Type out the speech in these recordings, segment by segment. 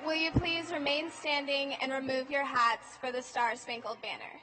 Will you please remain standing and remove your hats for the Star-Spangled Banner?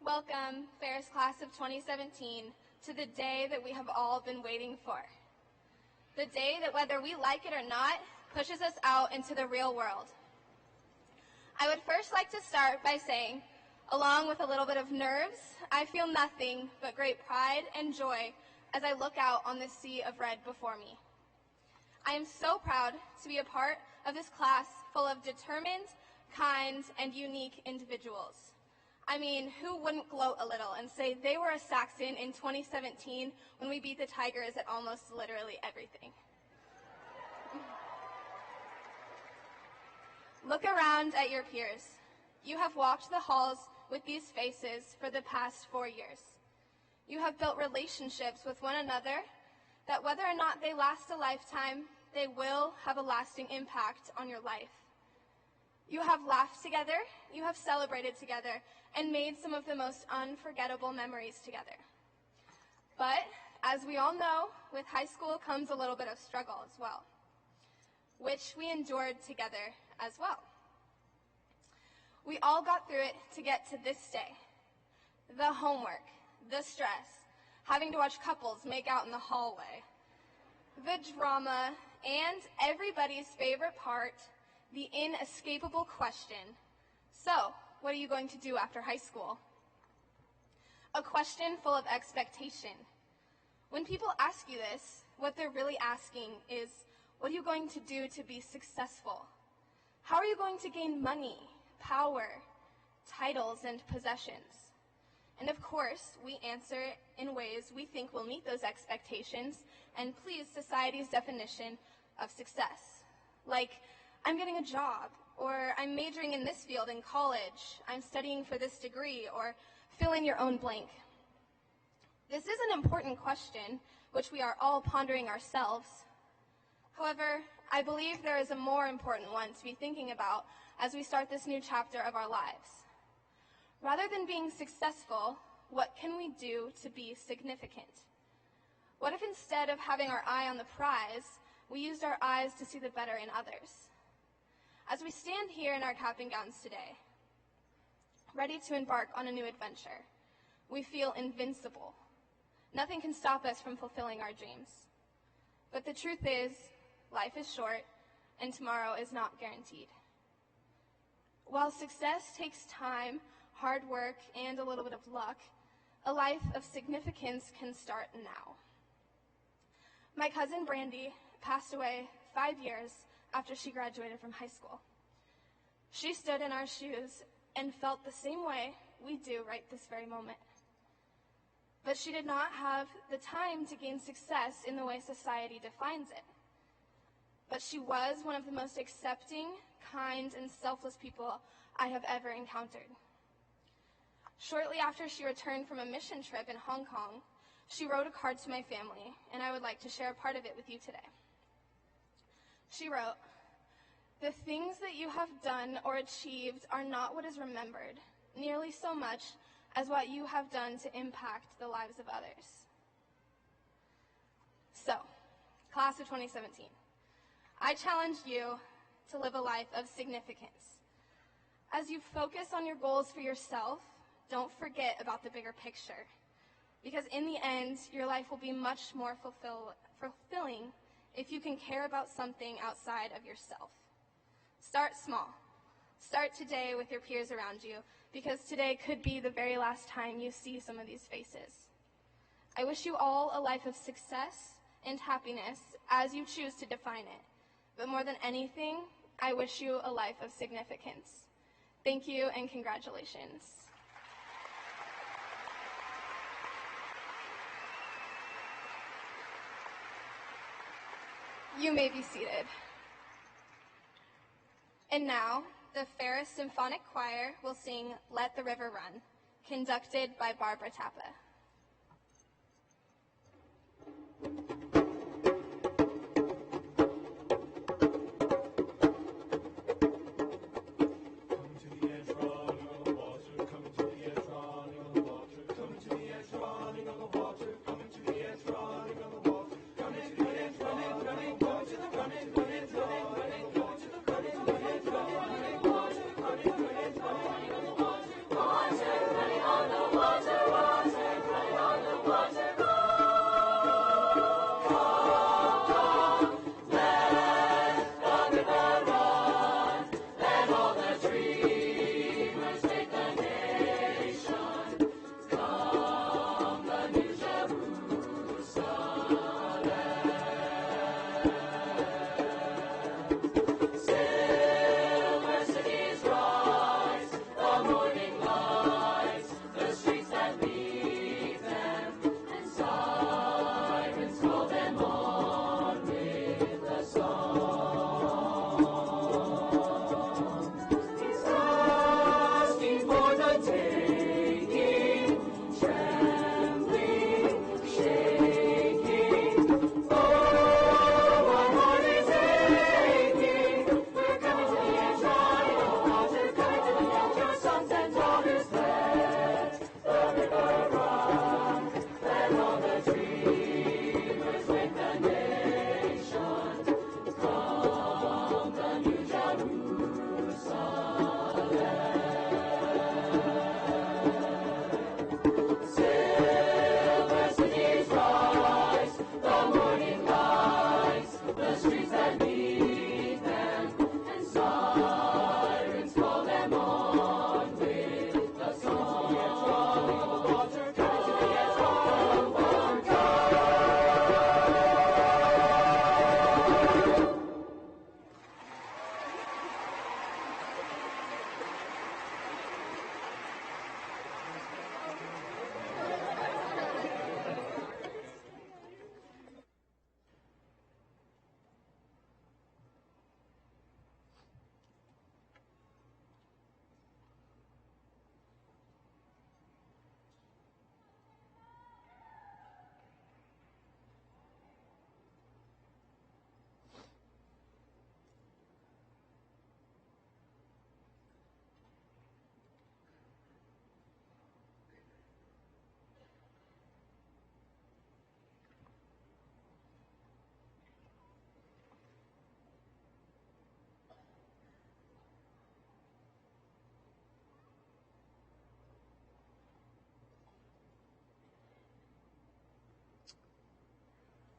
Welcome, Ferris class of 2017, to the day that we have all been waiting for. The day that, whether we like it or not, pushes us out into the real world. I would first like to start by saying, along with a little bit of nerves, I feel nothing but great pride and joy as I look out on this sea of red before me. I am so proud to be a part of this class full of determined, kind, and unique individuals. I mean, who wouldn't gloat a little and say they were a Saxon in 2017 when we beat the Tigers at almost literally everything? Look around at your peers. You have walked the halls with these faces for the past 4 years. You have built relationships with one another that, whether or not they last a lifetime, they will have a lasting impact on your life. You have laughed together, you have celebrated together, and made some of the most unforgettable memories together. But, as we all know, with high school comes a little bit of struggle as well, which we endured together as well. We all got through it to get to this day. The homework, the stress, having to watch couples make out in the hallway, the drama, and everybody's favorite part, the inescapable question, so, what are you going to do after high school? A question full of expectation. When people ask you this, what they're really asking is, what are you going to do to be successful? How are you going to gain money, power, titles, and possessions? And of course, we answer in ways we think will meet those expectations and please society's definition of success. Like, I'm getting a job, or I'm majoring in this field in college, I'm studying for this degree, or fill in your own blank. This is an important question, which we are all pondering ourselves. However, I believe there is a more important one to be thinking about as we start this new chapter of our lives. Rather than being successful, what can we do to be significant? What if instead of having our eye on the prize, we used our eyes to see the better in others? As we stand here in our cap and gowns today, ready to embark on a new adventure, we feel invincible. Nothing can stop us from fulfilling our dreams. But the truth is, life is short, and tomorrow is not guaranteed. While success takes time, hard work, and a little bit of luck, a life of significance can start now. My cousin Brandy passed away 5 years after she graduated from high school. She stood in our shoes and felt the same way we do right this very moment. But she did not have the time to gain success in the way society defines it. But she was one of the most accepting, kind, and selfless people I have ever encountered. Shortly after she returned from a mission trip in Hong Kong, she wrote a card to my family, and I would like to share a part of it with you today. She wrote, "The things that you have done or achieved are not what is remembered, nearly so much as what you have done to impact the lives of others." So, class of 2017, I challenge you to live a life of significance. As you focus on your goals for yourself, don't forget about the bigger picture, because in the end, your life will be much more fulfilling if you can care about something outside of yourself. Start small. Start today with your peers around you, because today could be the very last time you see some of these faces. I wish you all a life of success and happiness as you choose to define it. But more than anything, I wish you a life of significance. Thank you and congratulations. You may be seated. And now, the Ferris Symphonic Choir will sing "Let the River Run," conducted by Barbara Tappa.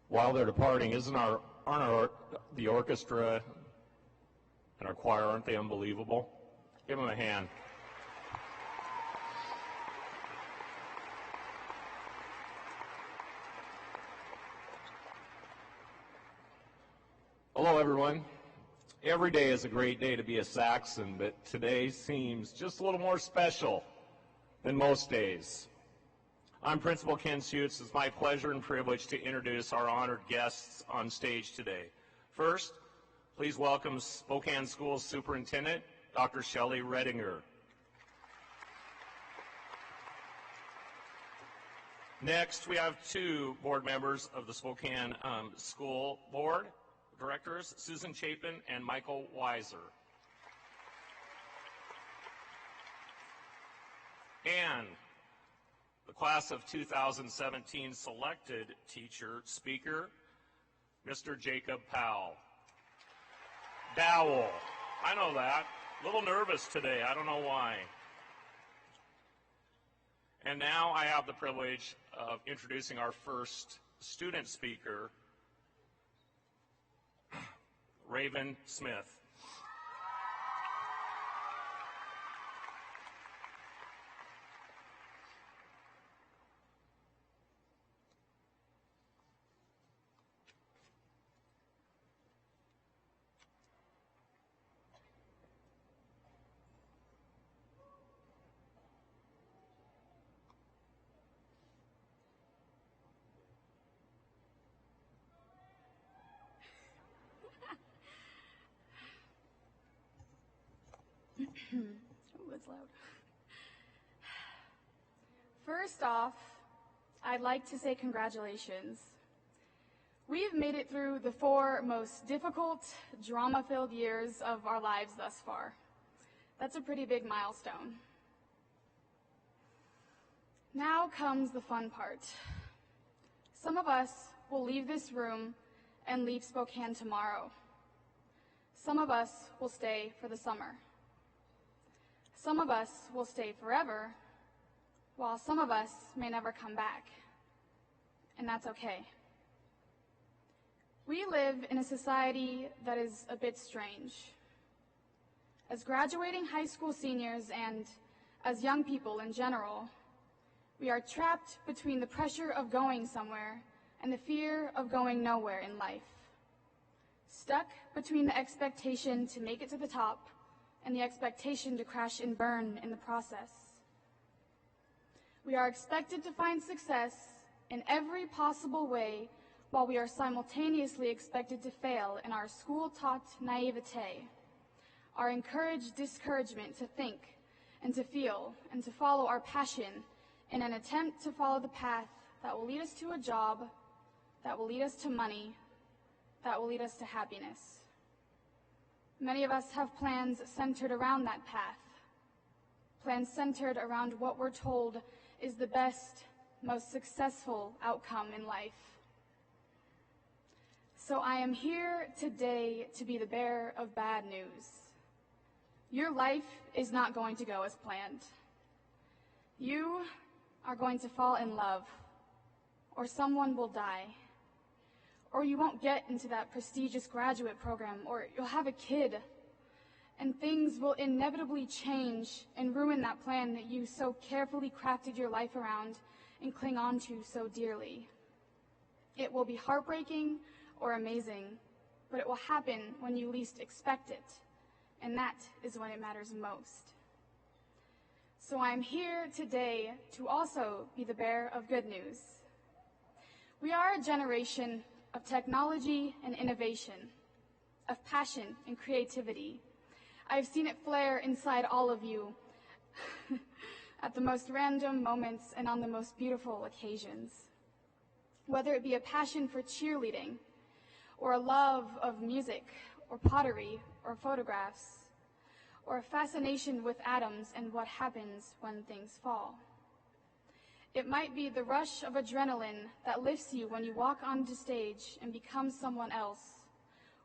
While they're departing, the orchestra and our choir, aren't they unbelievable? Give them a hand. Hello, everyone. Every day is a great day to be a Saxon, but today seems just a little more special than most days. I'm Principal Ken Schutz. It's my pleasure and privilege to introduce our honored guests on stage today. First, please welcome Spokane Schools Superintendent, Dr. Shelley Redinger. Next, we have two board members of the Spokane School Board. Directors Susan Chapin and Michael Weiser. And the class of 2017 selected teacher speaker, Mr. Jacob Powell. Dowell. I know that. A little nervous today. I don't know why. And now I have the privilege of introducing our first student speaker, Raven Smith. Oh, it's loud. First off, I'd like to say congratulations. We've made it through the 4 most difficult, drama-filled years of our lives thus far. That's a pretty big milestone. Now comes the fun part. Some of us will leave this room and leave Spokane tomorrow. Some of us will stay for the summer. Some of us will stay forever, while some of us may never come back. And that's okay. We live in a society that is a bit strange. As graduating high school seniors and as young people in general, we are trapped between the pressure of going somewhere and the fear of going nowhere in life. Stuck between the expectation to make it to the top and the expectation to crash and burn in the process. We are expected to find success in every possible way, while we are simultaneously expected to fail in our school-taught naivete, our encouraged discouragement to think and to feel and to follow our passion in an attempt to follow the path that will lead us to a job, that will lead us to money, that will lead us to happiness. Many of us have plans centered around that path, plans centered around what we're told is the best, most successful outcome in life. So I am here today to be the bearer of bad news. Your life is not going to go as planned. You are going to fall in love, or someone will die, or you won't get into that prestigious graduate program, or you'll have a kid, and things will inevitably change and ruin that plan that you so carefully crafted your life around and cling on to so dearly. It will be heartbreaking or amazing, but it will happen when you least expect it, and that is when it matters most. So I'm here today to also be the bearer of good news. We are a generation of technology and innovation, of passion and creativity. I've seen it flare inside all of you at the most random moments and on the most beautiful occasions. Whether it be a passion for cheerleading, or a love of music, or pottery, or photographs, or a fascination with atoms and what happens when things fall. It might be the rush of adrenaline that lifts you when you walk onto stage and become someone else,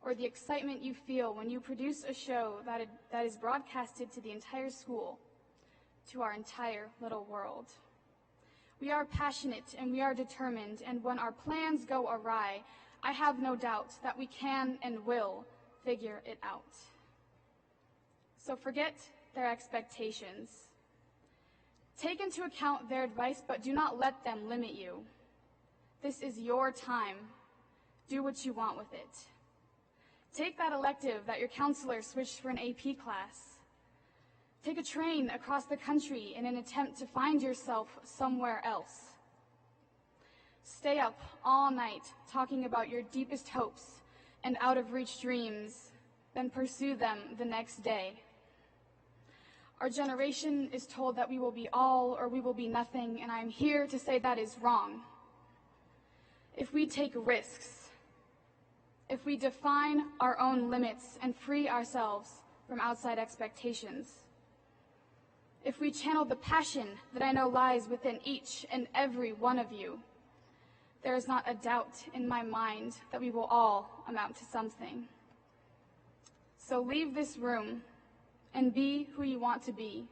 or the excitement you feel when you produce a show that is broadcasted to the entire school, to our entire little world. We are passionate and we are determined, and when our plans go awry, I have no doubt that we can and will figure it out. So forget their expectations. Take into account their advice, but do not let them limit you. This is your time. Do what you want with it. Take that elective that your counselor switched for an AP class. Take a train across the country in an attempt to find yourself somewhere else. Stay up all night talking about your deepest hopes and out-of-reach dreams, then pursue them the next day. Our generation is told that we will be all or we will be nothing, and I'm here to say that is wrong. If we take risks, if we define our own limits and free ourselves from outside expectations. If we channel the passion that I know lies within each and every one of you, there is not a doubt in my mind that we will all amount to something. So leave this room and be who you want to be,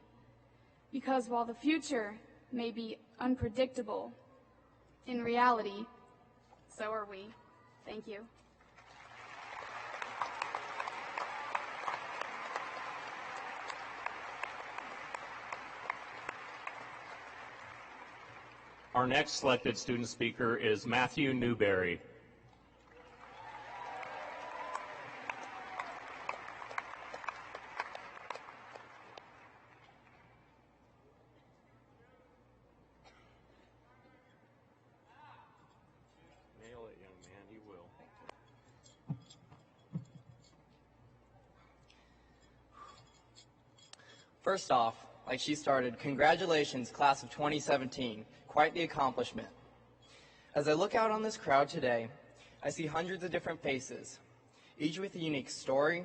because while the future may be unpredictable, in reality, so are we. Thank you. Our next selected student speaker is Matthew Newberry. Nail it, young man, you will. First off, like she started, congratulations, class of 2017. Quite the accomplishment. As I look out on this crowd today, I see hundreds of different faces, each with a unique story,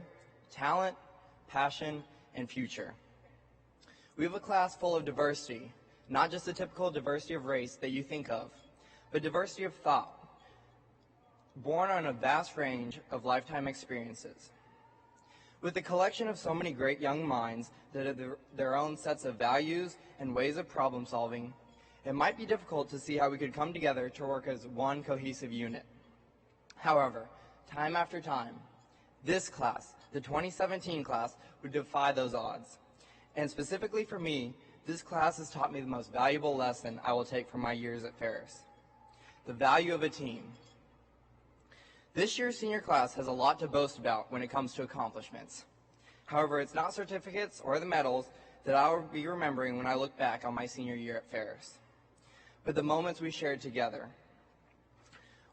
talent, passion, and future. We have a class full of diversity, not just the typical diversity of race that you think of, but diversity of thought, born on a vast range of lifetime experiences. With a collection of so many great young minds that have their own sets of values and ways of problem solving, it might be difficult to see how we could come together to work as one cohesive unit. However, time after time, this class, the 2017 class, would defy those odds. And specifically for me, this class has taught me the most valuable lesson I will take from my years at Ferris: the value of a team. This year's senior class has a lot to boast about when it comes to accomplishments. However, it's not certificates or the medals that I will be remembering when I look back on my senior year at Ferris, but the moments we shared together.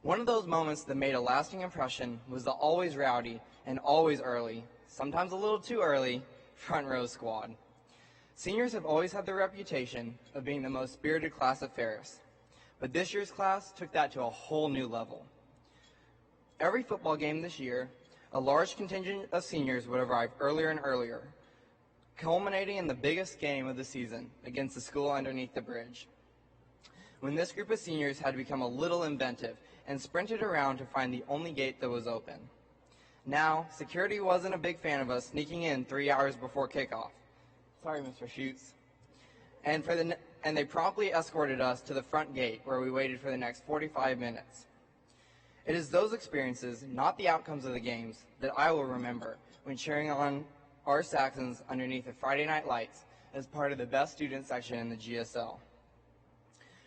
One of those moments that made a lasting impression was the always rowdy and always early, sometimes a little too early, front row squad. Seniors have always had the reputation of being the most spirited class at Ferris, but this year's class took that to a whole new level. Every football game this year, a large contingent of seniors would arrive earlier and earlier, culminating in the biggest game of the season against the school underneath the bridge, when this group of seniors had become a little inventive and sprinted around to find the only gate that was open. Now, security wasn't a big fan of us sneaking in 3 hours before kickoff. Sorry, Mr. Schutz. And they promptly escorted us to the front gate, where we waited for the next 45 minutes. It is those experiences, not the outcomes of the games, that I will remember when cheering on our Saxons underneath the Friday night lights as part of the best student section in the GSL.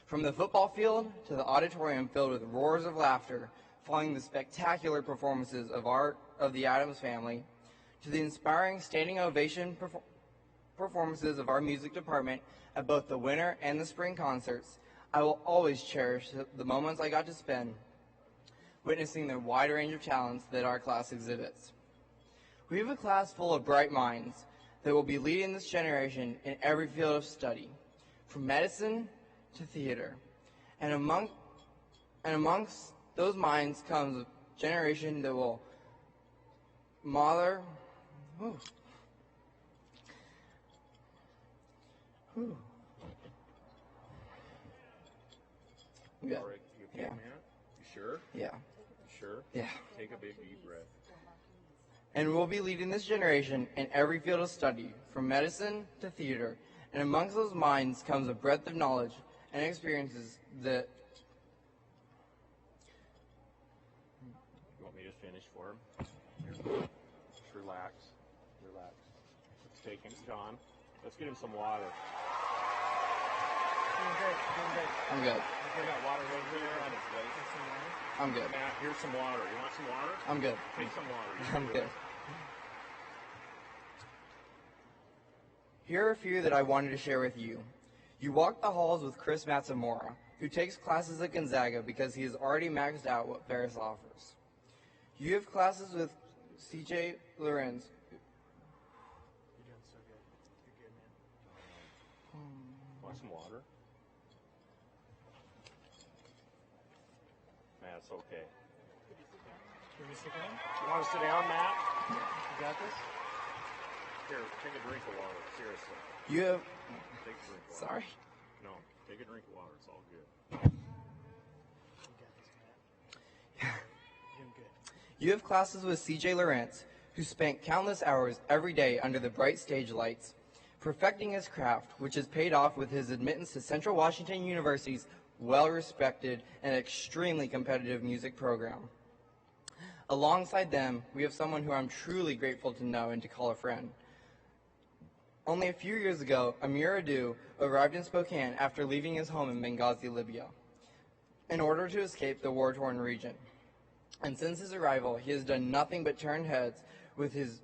From the football field to the auditorium filled with roars of laughter following the spectacular performances of the Addams family, to the inspiring standing ovation performances of our music department at both the winter and the spring concerts, I will always cherish the moments I got to spend witnessing the wide range of talents that our class exhibits. We have a class full of bright minds that will be leading this generation in every field of study, from medicine to theater. And amongst those minds comes a generation that will You okay, man? You sure? Yeah. Sure? Yeah. Take a big deep breath. And we'll be leading this generation in every field of study, from medicine to theater. And amongst those minds comes a breadth of knowledge and experiences that... You want me to finish for him? Here. Just relax. Relax. Let's take him, John. Let's get him some water. Doing great. I'm good. We got water over there on his plate. I'm good. Matt, here's some water. You want some water? I'm good. Take some water. I'm good. Here are a few that I wanted to share with you. You walk the halls with Chris Matsumura, who takes classes at Gonzaga because he has already maxed out what Ferris offers. You have classes with C.J. Lorenz. You're doing so good. You're good, man. Want some water? That's okay. You want to sit down, Matt? You got this? Here, take a drink of water. Seriously. You have, Take a drink of water. sorry. No, take a drink of water. It's all good. You got this, Matt. You're doing good. You have classes with C.J. Lawrence, who spent countless hours every day under the bright stage lights, perfecting his craft, which has paid off with his admittance to Central Washington University's well-respected and extremely competitive music program. Alongside them, we have someone who I'm truly grateful to know and to call a friend. Only a few years ago, Amir Adu arrived in Spokane after leaving his home in Benghazi, Libya, in order to escape the war-torn region. And since his arrival, he has done nothing but turn heads with his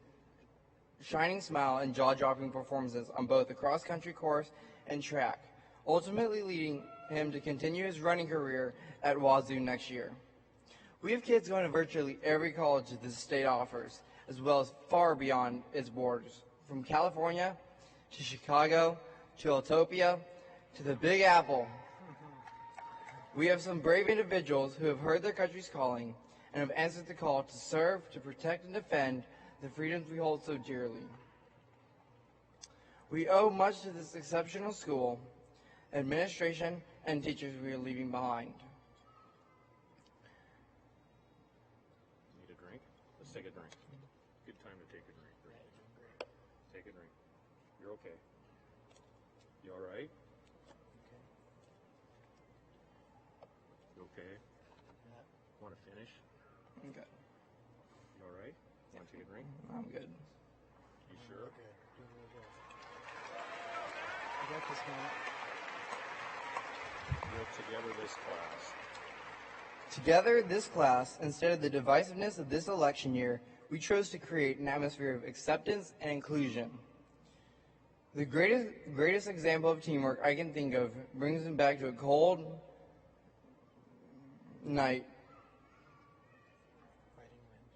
shining smile and jaw-dropping performances on both the cross-country course and track, ultimately leading him to continue his running career at Wazoo next year. We have kids going to virtually every college that the state offers, as well as far beyond its borders, from California to Chicago to Utopia to the Big Apple. We have some brave individuals who have heard their country's calling and have answered the call to serve, to protect, and defend the freedoms we hold so dearly. We owe much to this exceptional school, administration, and teachers we are leaving behind. Need a drink? Let's take a drink. Good time to take a drink. Take a drink. You're okay. You all right? You okay? Want to finish? I'm good. You all right? Want to take a drink? I'm good. You sure? Good. Doing really good. You got this, Matt. We're together this class. Together, this class, instead of the divisiveness of this election year, we chose to create an atmosphere of acceptance and inclusion. The greatest example of teamwork I can think of brings me back to a cold night Fighting wind.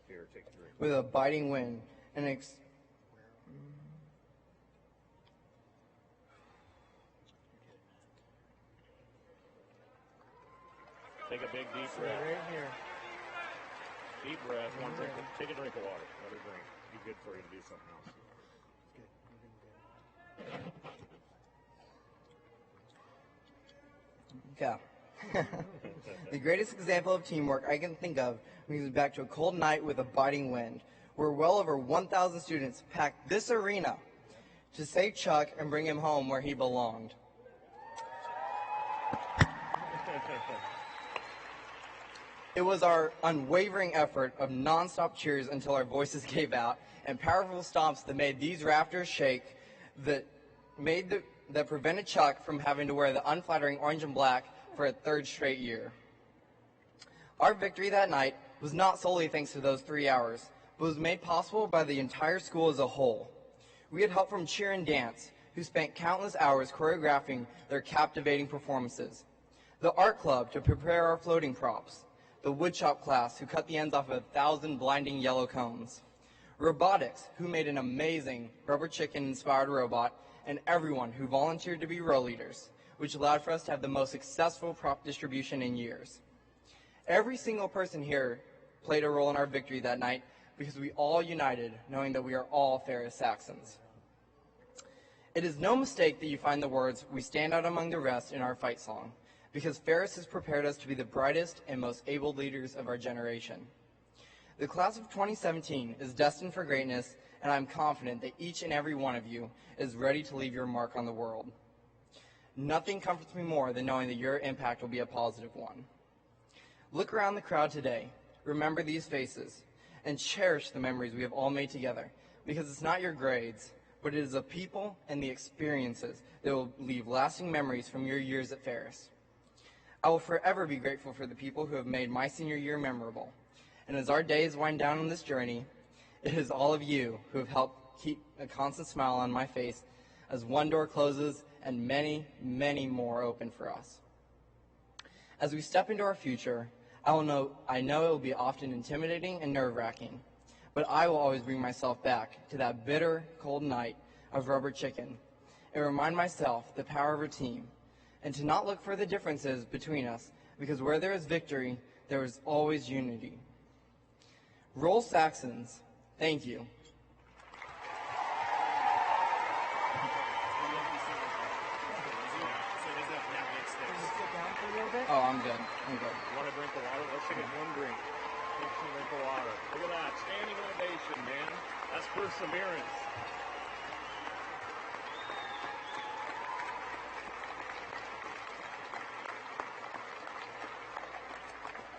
Here, take a drink. with a biting wind and Take a big deep Stay breath. right here. Deep breath. Want to take a drink of water. Let her drink. Be good for you to do something else. Good. You're doing good. Yeah. The greatest example of teamwork I can think of brings me back to a cold night with a biting wind, where well over 1,000 students packed this arena to save Chuck and bring him home where he belonged. It was our unwavering effort of nonstop cheers until our voices gave out, and powerful stomps that made these rafters shake, that prevented Chuck from having to wear the unflattering orange and black for a third straight year. Our victory that night was not solely thanks to those 3 hours, but was made possible by the entire school as a whole. We had help from cheer and dance, who spent countless hours choreographing their captivating performances. The art club to prepare our floating props. The woodshop class, who cut the ends off of 1,000 blinding yellow cones. Robotics, who made an amazing rubber chicken-inspired robot, and everyone who volunteered to be row leaders, which allowed for us to have the most successful prop distribution in years. Every single person here played a role in our victory that night because we all united, knowing that we are all Ferris Saxons. It is no mistake that you find the words, "We stand out among the rest," in our fight song, because Ferris has prepared us to be the brightest and most able leaders of our generation. The class of 2017 is destined for greatness, and I'm confident that each and every one of you is ready to leave your mark on the world. Nothing comforts me more than knowing that your impact will be a positive one. Look around the crowd today, remember these faces, and cherish the memories we have all made together, because it's not your grades, but it is the people and the experiences that will leave lasting memories from your years at Ferris. I will forever be grateful for the people who have made my senior year memorable. And as our days wind down on this journey, it is all of you who have helped keep a constant smile on my face as one door closes and many, many more open for us. As we step into our future, I know it will be often intimidating and nerve-wracking, but I will always bring myself back to that bitter, cold night of rubber chicken and remind myself the power of a team, and to not look for the differences between us, because where there is victory, there is always unity. Roll Saxons, thank you. Oh, I'm good. I'm good. Want a drink of water? Let's take one drink. Take some drink of water. Look at that. Standing ovation, man. That's perseverance.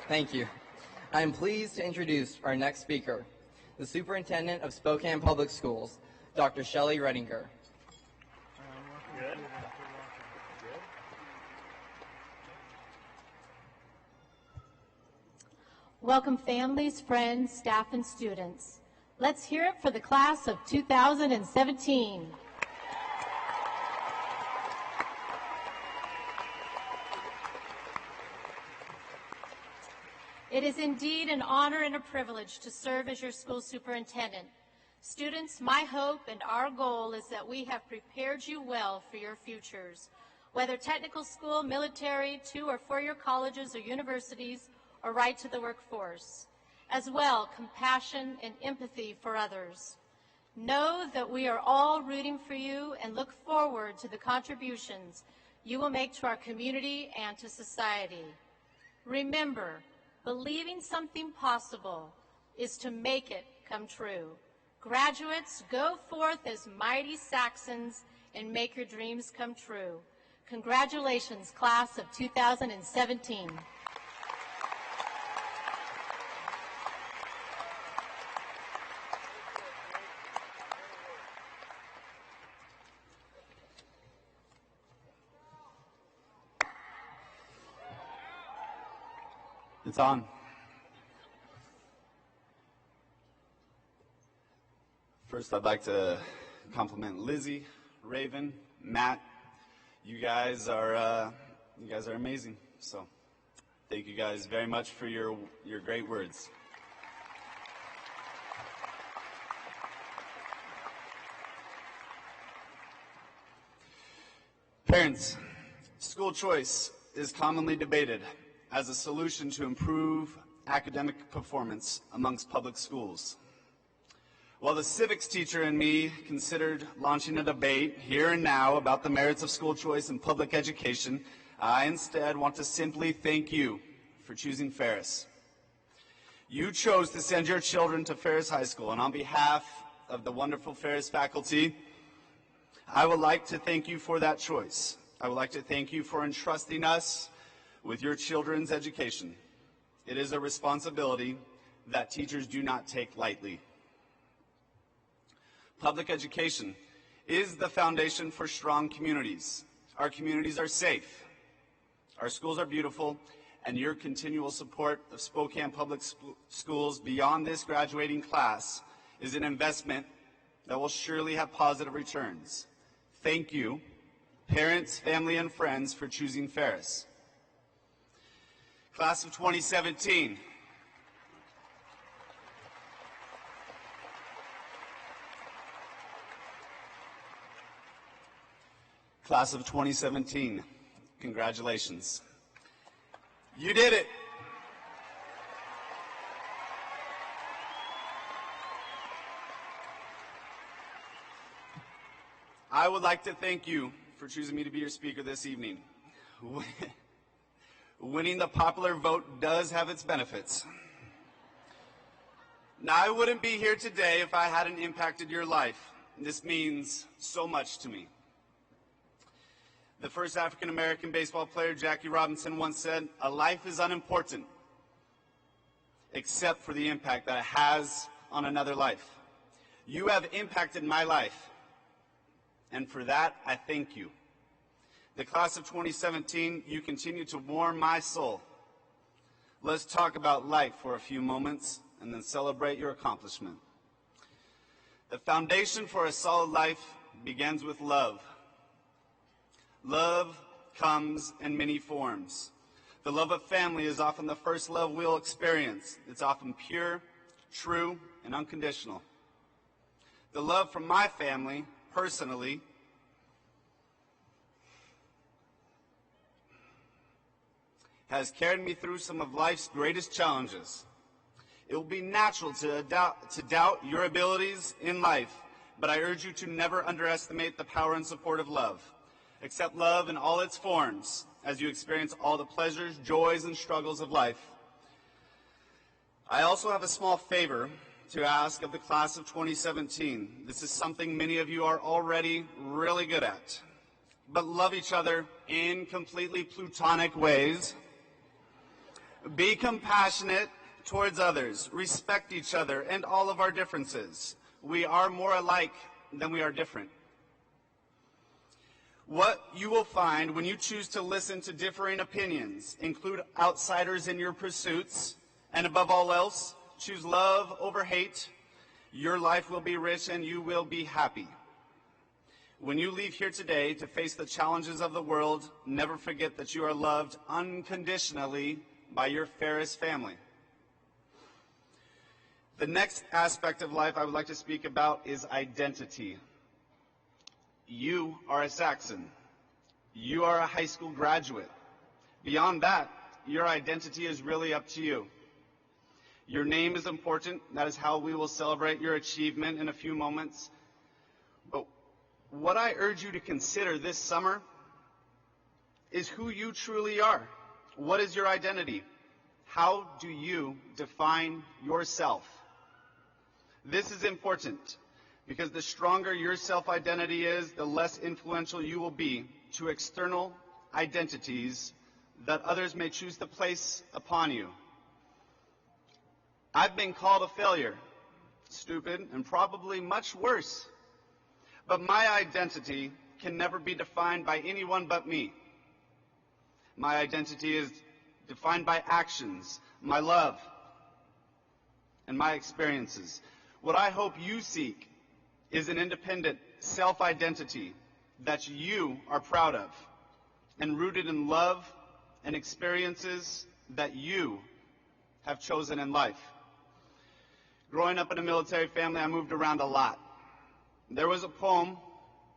Thank you. I am pleased to introduce our next speaker, the Superintendent of Spokane Public Schools, Dr. Shelley Redinger. Good. Welcome families, friends, staff, and students. Let's hear it for the class of 2017. It is indeed an honor and a privilege to serve as your school superintendent. Students, my hope and our goal is that we have prepared you well for your futures, whether technical school, military, to or four-year colleges or universities, or right to the workforce. As well, compassion and empathy for others. Know that we are all rooting for you and look forward to the contributions you will make to our community and to society. Remember, believing something possible is to make it come true. Graduates, go forth as mighty Saxons and make your dreams come true. Congratulations, class of 2017. It's on. First, I'd like to compliment Lizzie, Raven, Matt. You guys are amazing. So, thank you guys very much for your great words. Parents, school choice is commonly debated as a solution to improve academic performance amongst public schools. While the civics teacher in me considered launching a debate here and now about the merits of school choice in public education, I instead want to simply thank you for choosing Ferris. You chose to send your children to Ferris High School, and on behalf of the wonderful Ferris faculty, I would like to thank you for that choice. I would like to thank you for entrusting us with your children's education. It is a responsibility that teachers do not take lightly. Public education is the foundation for strong communities. Our communities are safe, our schools are beautiful, and your continual support of Spokane Public Schools beyond this graduating class is an investment that will surely have positive returns. Thank you, parents, family, and friends, for choosing Ferris. Class of 2017. Class of 2017, congratulations. You did it. I would like to thank you for choosing me to be your speaker this evening. Winning the popular vote does have its benefits. Now, I wouldn't be here today if I hadn't impacted your life. This means so much to me. The first African-American baseball player, Jackie Robinson, once said, "A life is unimportant except for the impact that it has on another life." You have impacted my life, and for that, I thank you. The class of 2017, you continue to warm my soul. Let's talk about life for a few moments and then celebrate your accomplishment. The foundation for a solid life begins with love. Love comes in many forms. The love of family is often the first love we'll experience. It's often pure, true, and unconditional. The love from my family, personally, has carried me through some of life's greatest challenges. It will be natural to doubt your abilities in life, but I urge you to never underestimate the power and support of love. Accept love in all its forms as you experience all the pleasures, joys, and struggles of life. I also have a small favor to ask of the class of 2017. This is something many of you are already really good at. But love each other in completely platonic ways. Be compassionate towards others. Respect each other and all of our differences. We are more alike than we are different. What you will find when you choose to listen to differing opinions, include outsiders in your pursuits, and above all else, choose love over hate, your life will be rich and you will be happy. When you leave here today to face the challenges of the world, never forget that you are loved unconditionally by your Ferris family. The next aspect of life I would like to speak about is identity. You are a Saxon. You are a high school graduate. Beyond that, your identity is really up to you. Your name is important. That is how we will celebrate your achievement in a few moments. But what I urge you to consider this summer is who you truly are. What is your identity? How do you define yourself? This is important because the stronger your self-identity is, the less influential you will be to external identities that others may choose to place upon you. I've been called a failure, stupid, and probably much worse. But my identity can never be defined by anyone but me. My identity is defined by actions, my love, and my experiences. What I hope you seek is an independent self-identity that you are proud of and rooted in love and experiences that you have chosen in life. Growing up in a military family, I moved around a lot. There was a poem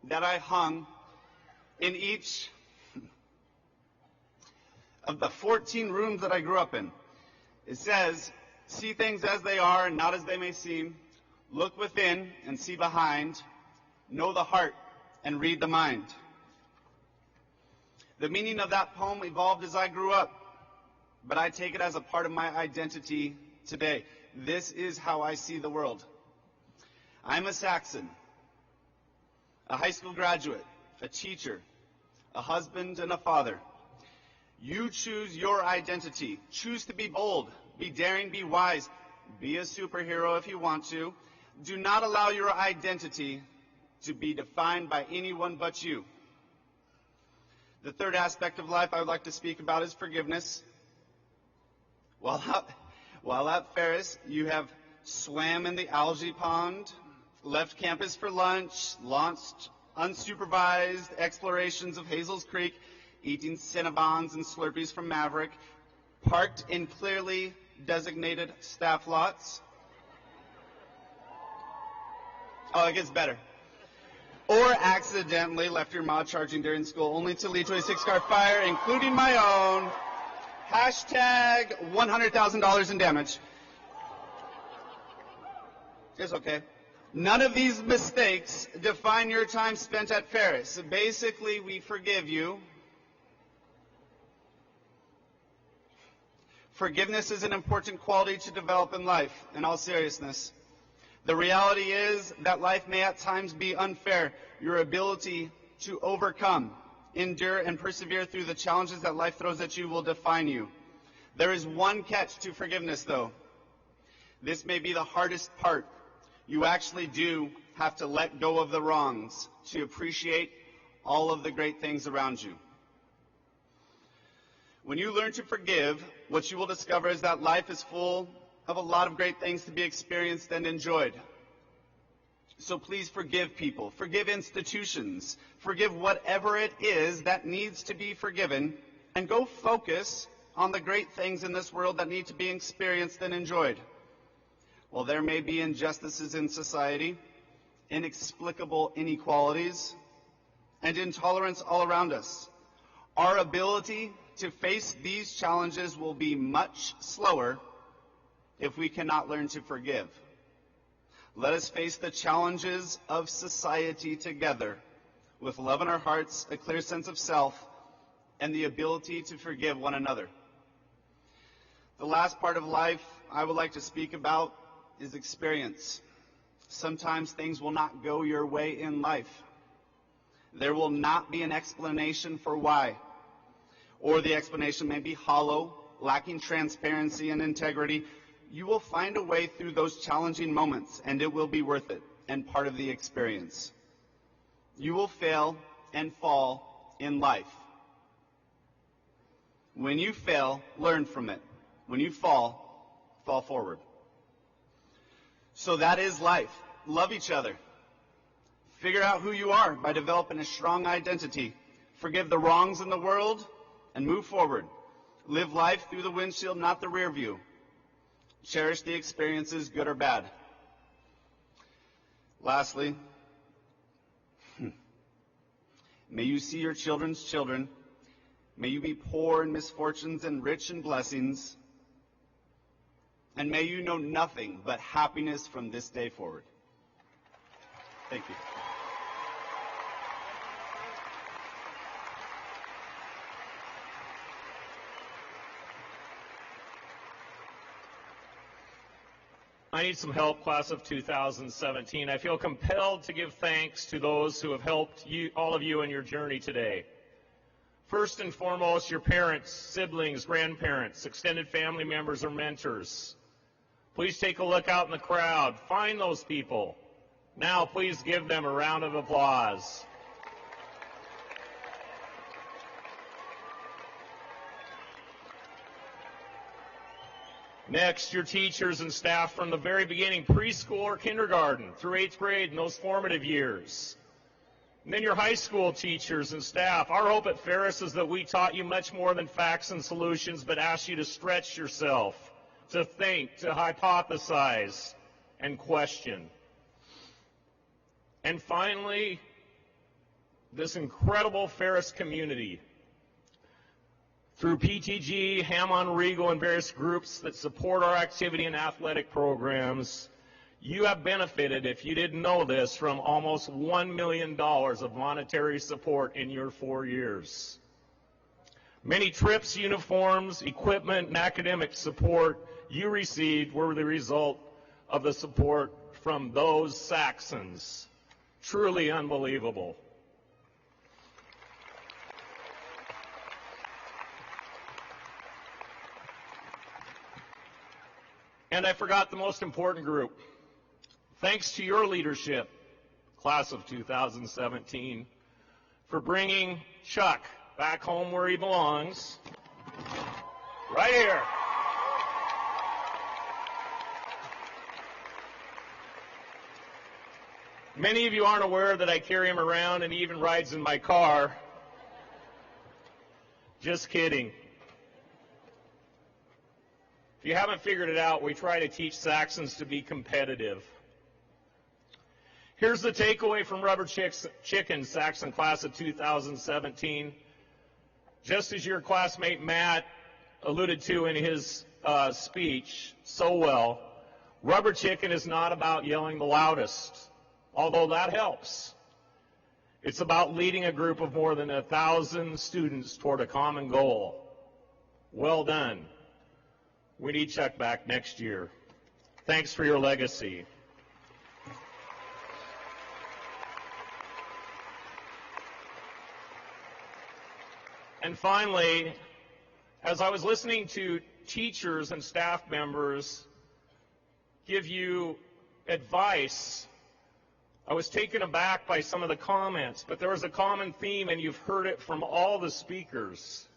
that I hung in each of the 14 rooms that I grew up in. It says, "See things as they are and not as they may seem. Look within and see behind. Know the heart and read the mind." The meaning of that poem evolved as I grew up, but I take it as a part of my identity today. This is how I see the world. I'm a Saxon, a high school graduate, a teacher, a husband, and a father. You choose your identity. Choose to be bold, be daring, be wise, be a superhero if you want to. Do not allow your identity to be defined by anyone but you. The third aspect of life I would like to speak about is forgiveness. While at Ferris, you have swam in the algae pond, left campus for lunch, launched unsupervised explorations of Hazel's Creek, eating Cinnabons and Slurpees from Maverick, parked in clearly designated staff lots. Oh, it gets better. Or accidentally left your mod charging during school only to lead to a 6-car fire, including my own. Hashtag $100,000 in damage. It's okay. None of these mistakes define your time spent at Ferris. Basically, we forgive you. Forgiveness is an important quality to develop in life, in all seriousness. The reality is that life may at times be unfair. Your ability to overcome, endure, and persevere through the challenges that life throws at you will define you. There is one catch to forgiveness, though. This may be the hardest part. You actually do have to let go of the wrongs to appreciate all of the great things around you. When you learn to forgive, what you will discover is that life is full of a lot of great things to be experienced and enjoyed. So please forgive people, forgive institutions, forgive whatever it is that needs to be forgiven, and go focus on the great things in this world that need to be experienced and enjoyed. While there may be injustices in society, inexplicable inequalities, and intolerance all around us, our ability to face these challenges will be much slower if we cannot learn to forgive. Let us face the challenges of society together with love in our hearts, a clear sense of self, and the ability to forgive one another. The last part of life I would like to speak about is experience. Sometimes things will not go your way in life. There will not be an explanation for why, or the explanation may be hollow, lacking transparency and integrity. You will find a way through those challenging moments, and it will be worth it and part of the experience. You will fail and fall in life. When you fail, learn from it. When you fall forward. So that is life. Love each other. Figure out who you are by developing a strong identity. Forgive the wrongs in the world and move forward. Live life through the windshield, not the rear view. Cherish the experiences, good or bad. Lastly, may you see your children's children. May you be poor in misfortunes and rich in blessings. And may you know nothing but happiness from this day forward. Thank you. I need some help, class of 2017. I feel compelled to give thanks to those who have helped you, all of you in your journey today. First and foremost, your parents, siblings, grandparents, extended family members, or mentors. Please take a look out in the crowd. Find those people. Now, please give them a round of applause. Next, your teachers and staff from the very beginning, preschool or kindergarten through 8th grade in those formative years. And then your high school teachers and staff. Our hope at Ferris is that we taught you much more than facts and solutions, but asked you to stretch yourself, to think, to hypothesize, and question. And finally, this incredible Ferris community. Through PTG, Hammond Regal, and various groups that support our activity and athletic programs, you have benefited, if you didn't know this, from almost $1 million of monetary support in your 4 years. Many trips, uniforms, equipment, and academic support you received were the result of the support from those Saxons. Truly unbelievable. And I forgot the most important group. Thanks to your leadership, class of 2017, for bringing Chuck back home where he belongs, right here. Many of you aren't aware that I carry him around and he even rides in my car. Just kidding. If you haven't figured it out, we try to teach Saxons to be competitive. Here's the takeaway from Rubber Chicken, Saxon class of 2017. Just as your classmate Matt alluded to in his speech so well, Rubber Chicken is not about yelling the loudest, although that helps. It's about leading a group of more than 1,000 students toward a common goal. Well done. We need Chuck back next year. Thanks for your legacy. And finally, as I was listening to teachers and staff members give you advice, I was taken aback by some of the comments, but there was a common theme, and you've heard it from all the speakers.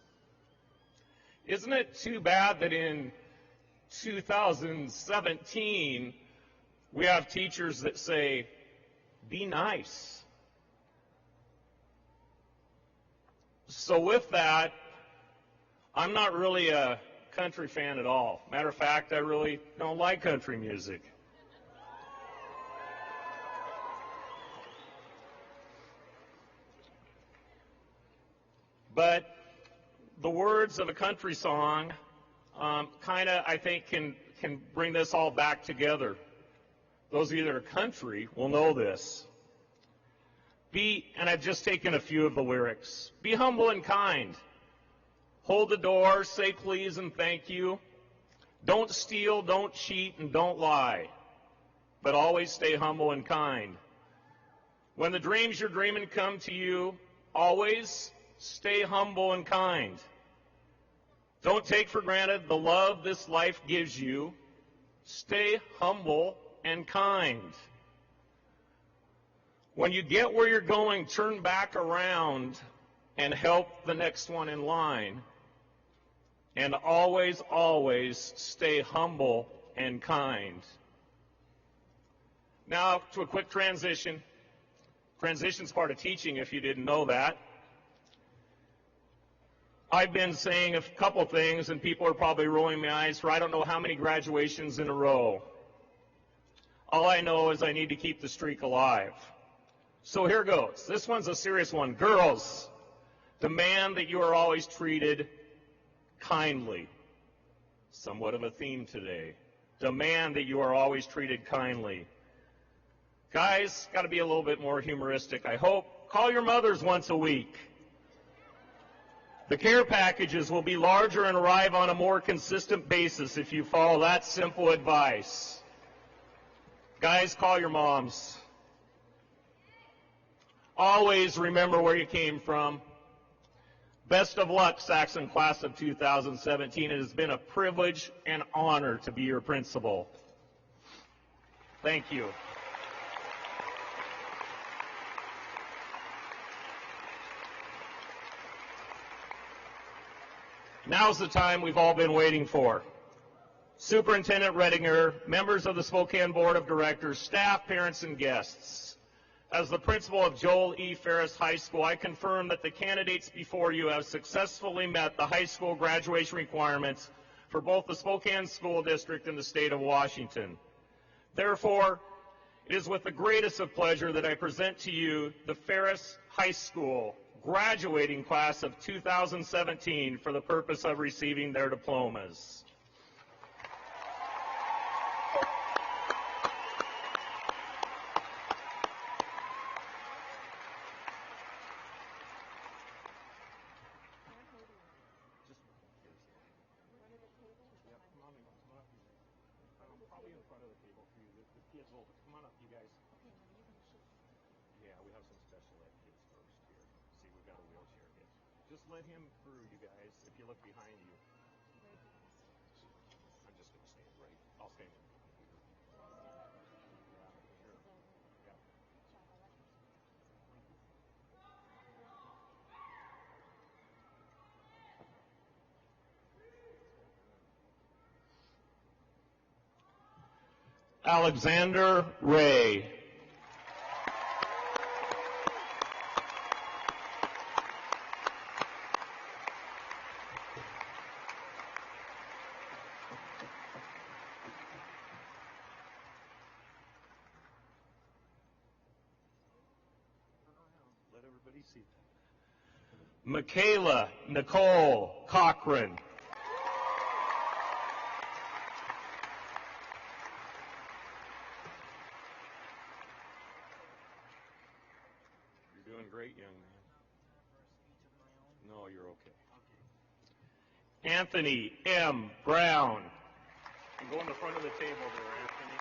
Isn't it too bad that in 2017 we have teachers that say, be nice? So with that, I'm not really a country fan at all. Matter of fact, I really don't like country music. But the words of a country song kind of, I think, can bring this all back together. Those of you that are country will know this. And I've just taken a few of the lyrics. Be humble and kind. Hold the door, say please and thank you. Don't steal, don't cheat, and don't lie. But always stay humble and kind. When the dreams you're dreaming come to you, always stay humble and kind. Don't take for granted the love this life gives you. Stay humble and kind. When you get where you're going, turn back around and help the next one in line. And always, always stay humble and kind. Now to a quick transition. Transition's part of teaching if you didn't know that. I've been saying a couple things and people are probably rolling their eyes for I don't know how many graduations in a row. All I know is I need to keep the streak alive. So here goes. This one's a serious one. Girls, demand that you are always treated kindly. Somewhat of a theme today. Demand that you are always treated kindly. Guys, got to be a little bit more humoristic, I hope. Call your mothers once a week. The care packages will be larger and arrive on a more consistent basis if you follow that simple advice. Guys, call your moms. Always remember where you came from. Best of luck, Saxon class of 2017. It has been a privilege and honor to be your principal. Thank you. Now's the time we've all been waiting for. Superintendent Redinger, members of the Spokane Board of Directors, staff, parents, and guests. As the principal of Joel E. Ferris High School, I confirm that the candidates before you have successfully met the high school graduation requirements for both the Spokane School District and the state of Washington. Therefore, it is with the greatest of pleasure that I present to you the Ferris High School graduating class of 2017 for the purpose of receiving their diplomas. Just let him through, you guys, if you look behind you. I'm just going to stand right. I'll stand in front of you. Yeah, sure. Yeah. Alexander Ray. Let everybody see that. Michaela Nicole Cochran. You're doing great, young man. No, you're okay. Anthony M. Brown. You go in the front of the table there, Anthony.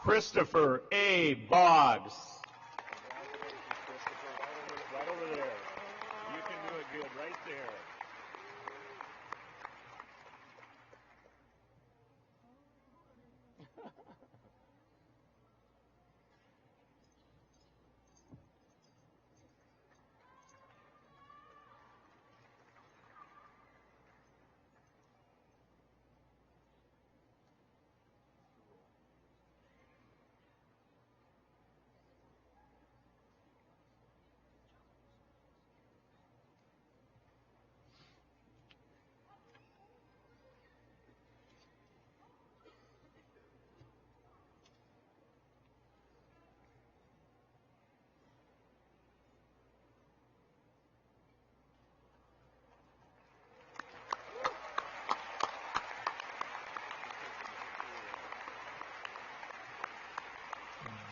Christopher A. Boggs. Right over there. You can do it good right there.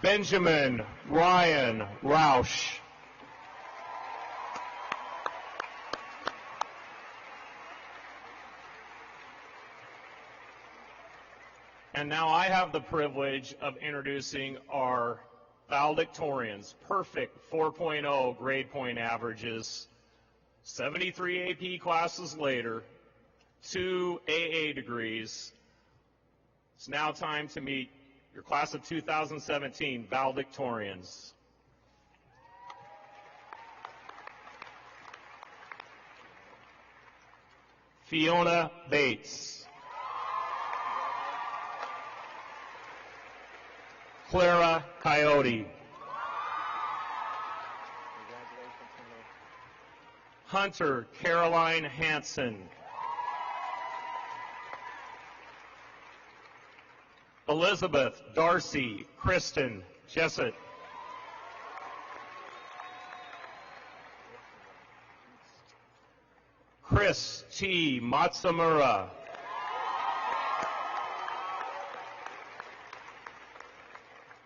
Benjamin Ryan Roush. And now I have the privilege of introducing our valedictorians, perfect 4.0 grade point averages, 73 AP classes later, 2 AA degrees. It's now time to meet your class of 2017 valedictorians. Fiona Bates. Clara Coyote. Hunter Caroline Hansen. Elizabeth Darcy Kristen Jessett. Chris T. Matsumura.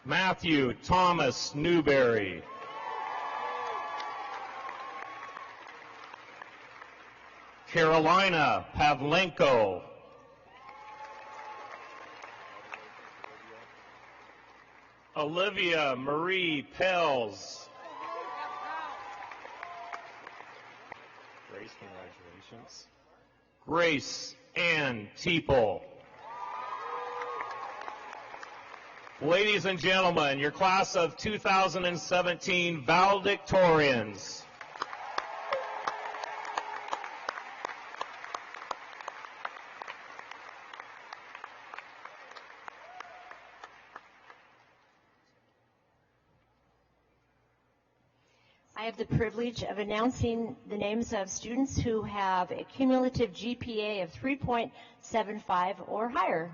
Matthew Thomas Newberry. Carolina Pavlenko. Olivia Marie Pels. Grace, congratulations. Grace Ann Teeple. Ladies and gentlemen, your class of 2017 valedictorians. I have the privilege of announcing the names of students who have a cumulative GPA of 3.75 or higher.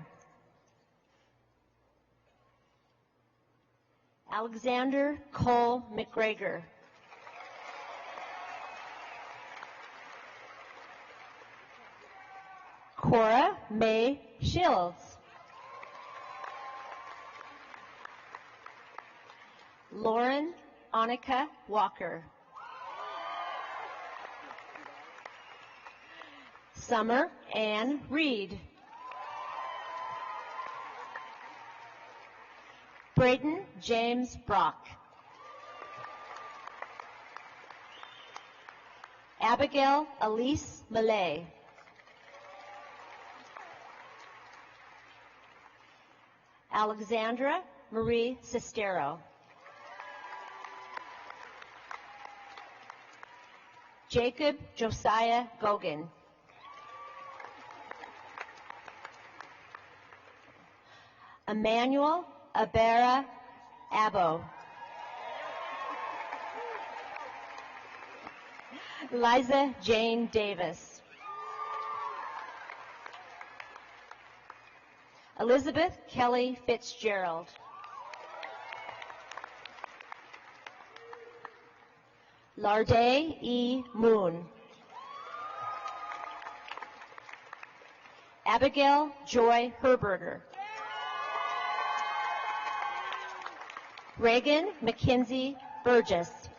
Alexander Cole McGregor. Cora May Shields. Lauren Annika Walker. Summer Ann Reed. Braden James Brock. Abigail Elise Millay. Alexandra Marie Sestero. Jacob Josiah Gogan. Emmanuel Abera Abo. Liza Jane Davis. Elizabeth Kelly Fitzgerald. Larday E. Moon. Abigail Joy Herberger. Reagan McKenzie Burgess.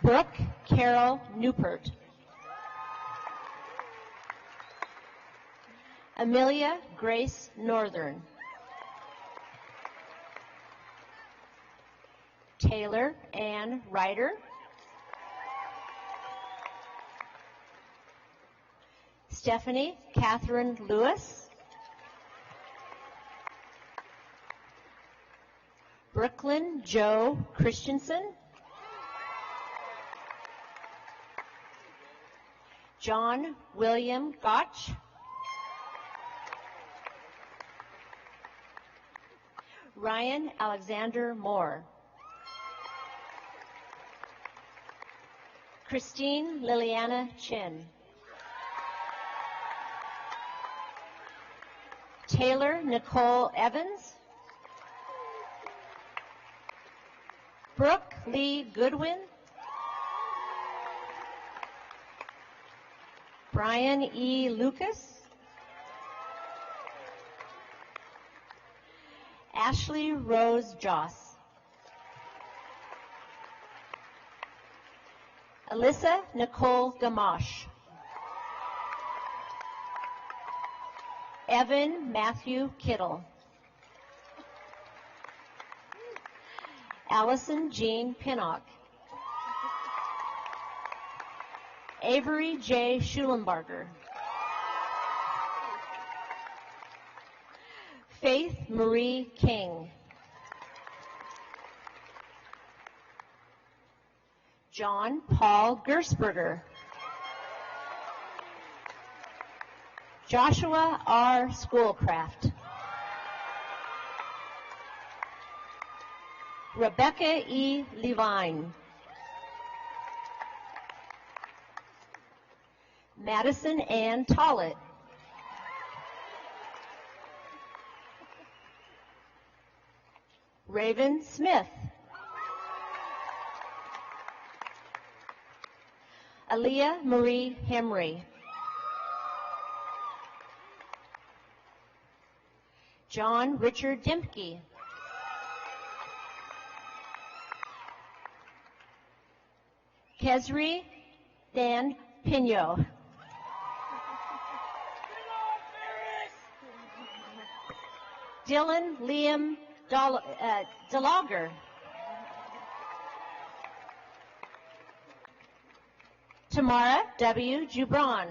Brooke Carol Newport. Amelia Grace Northern. Taylor Ann Ryder. Stephanie Catherine Lewis. Brooklyn Joe Christensen. John William Gotch. Ryan Alexander Moore. Christine Liliana Chin. Taylor Nicole Evans. Brooke Lee Goodwin. Brian E. Lucas. Ashley Rose Joss. Alyssa Nicole Gamache. Evan Matthew Kittle. Allison Jean Pinnock. Avery J. Schulenbarger. Faith Marie King. John Paul Gersberger. Joshua R. Schoolcraft. Rebecca E. Levine. Madison Ann Tollett. Raven Smith. Aaliyah Marie Hemry. John Richard Dempke. Kesri Dan Pino. Dylan Liam DeLogger. Tamara W. Jubran.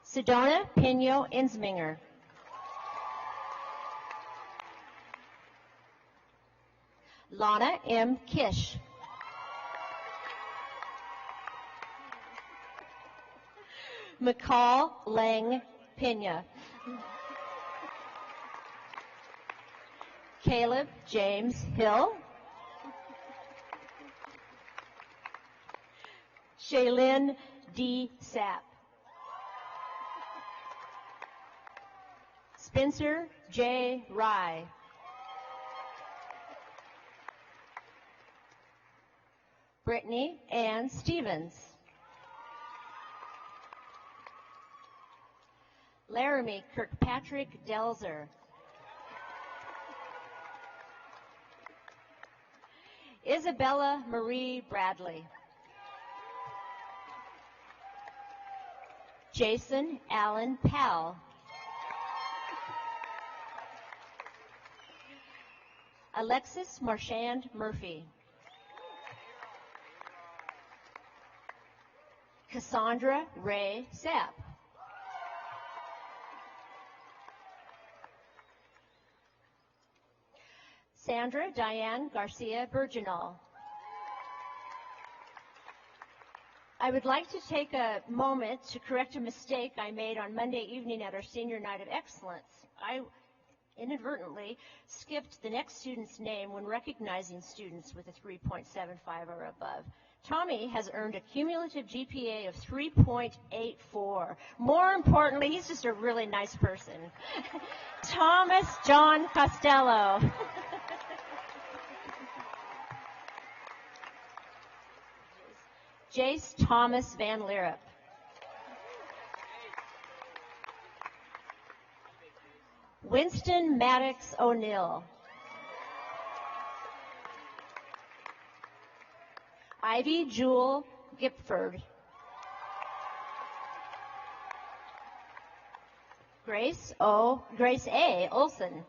Sedona Pino Insminger. Lana M. Kish. McCall Lang Pena. Caleb James Hill. Shaylin D. Sapp. Spencer J. Rye. Brittany Ann Stevens. Laramie Kirkpatrick Delzer. Isabella Marie Bradley. Jason Allen Powell. Alexis Marchand Murphy. Cassandra Ray Sapp. Sandra Diane Garcia Virginal. I would like to take a moment to correct a mistake I made on Monday evening at our Senior Night of Excellence. I inadvertently skipped the next student's name when recognizing students with a 3.75 or above. Tommy has earned a cumulative GPA of 3.84. More importantly, he's just a really nice person. Thomas John Costello. Jace Thomas Van Lierop. Winston Maddox O'Neill. Ivy Jewel Gipford. Grace A. Olson.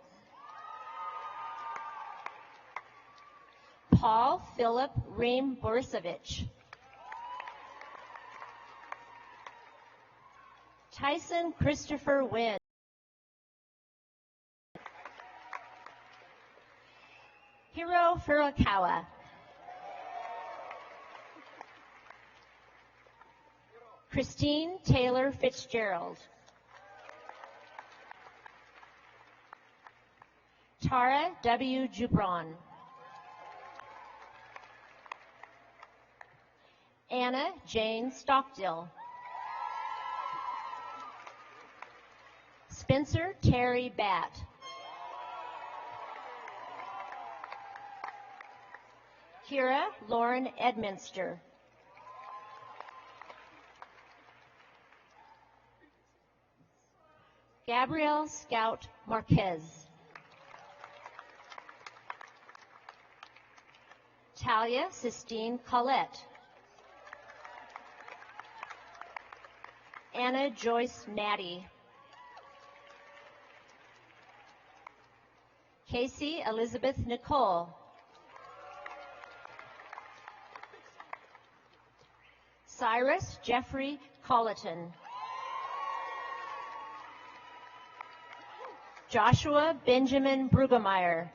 Paul Philip Ream Borisovich. Tyson Christopher Wynn. Hiro Furukawa. Christine Taylor Fitzgerald. Tara W. Jubran. Anna Jane Stockdill. Spencer Terry Batt. Kira Lauren Edminster. Gabrielle Scout Marquez. Talia Sistine Collette. Anna Joyce Natty. Casey Elizabeth Nicole. Cyrus Jeffrey Colleton. Joshua Benjamin Brugemeyer.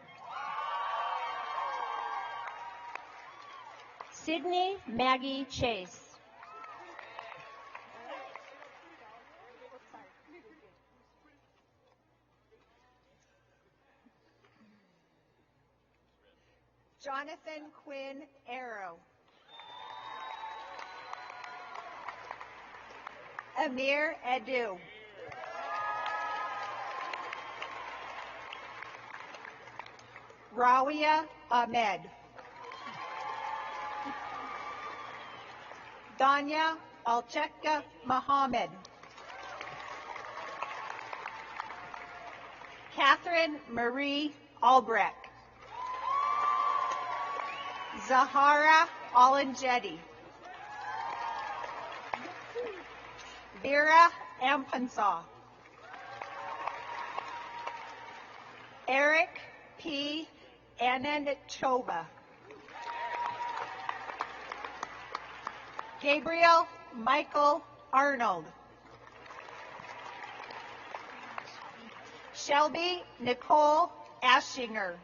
Sydney Maggie Chase. Jonathan Quinn Arrow. Amir Edu. Rawia Ahmed. Danya Alcheka Mohammed. Catherine Marie Albrecht. Zahara Alanjetti. Vera Ampansaw. Eric P. Ananchoba. Gabriel Michael Arnold. Shelby Nicole Ashinger.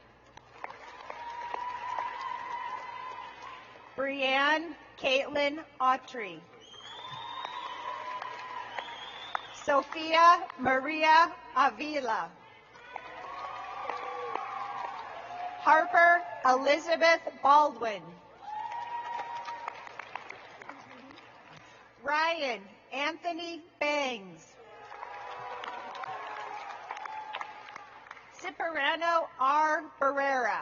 Brianne Caitlin Autry. Sophia Maria Avila. Harper Elizabeth Baldwin. Ryan Anthony Bangs. Cipriano R. Barrera.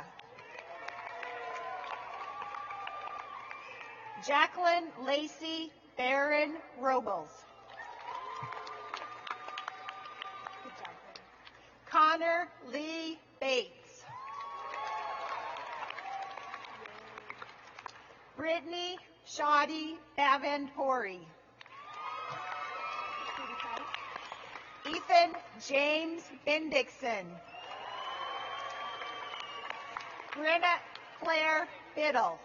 Jacqueline Lacey Barron Robles. Connor Lee Bates. Brittany Shoddy Bavantori. Ethan James Bendixson. Brenna Claire Biddle.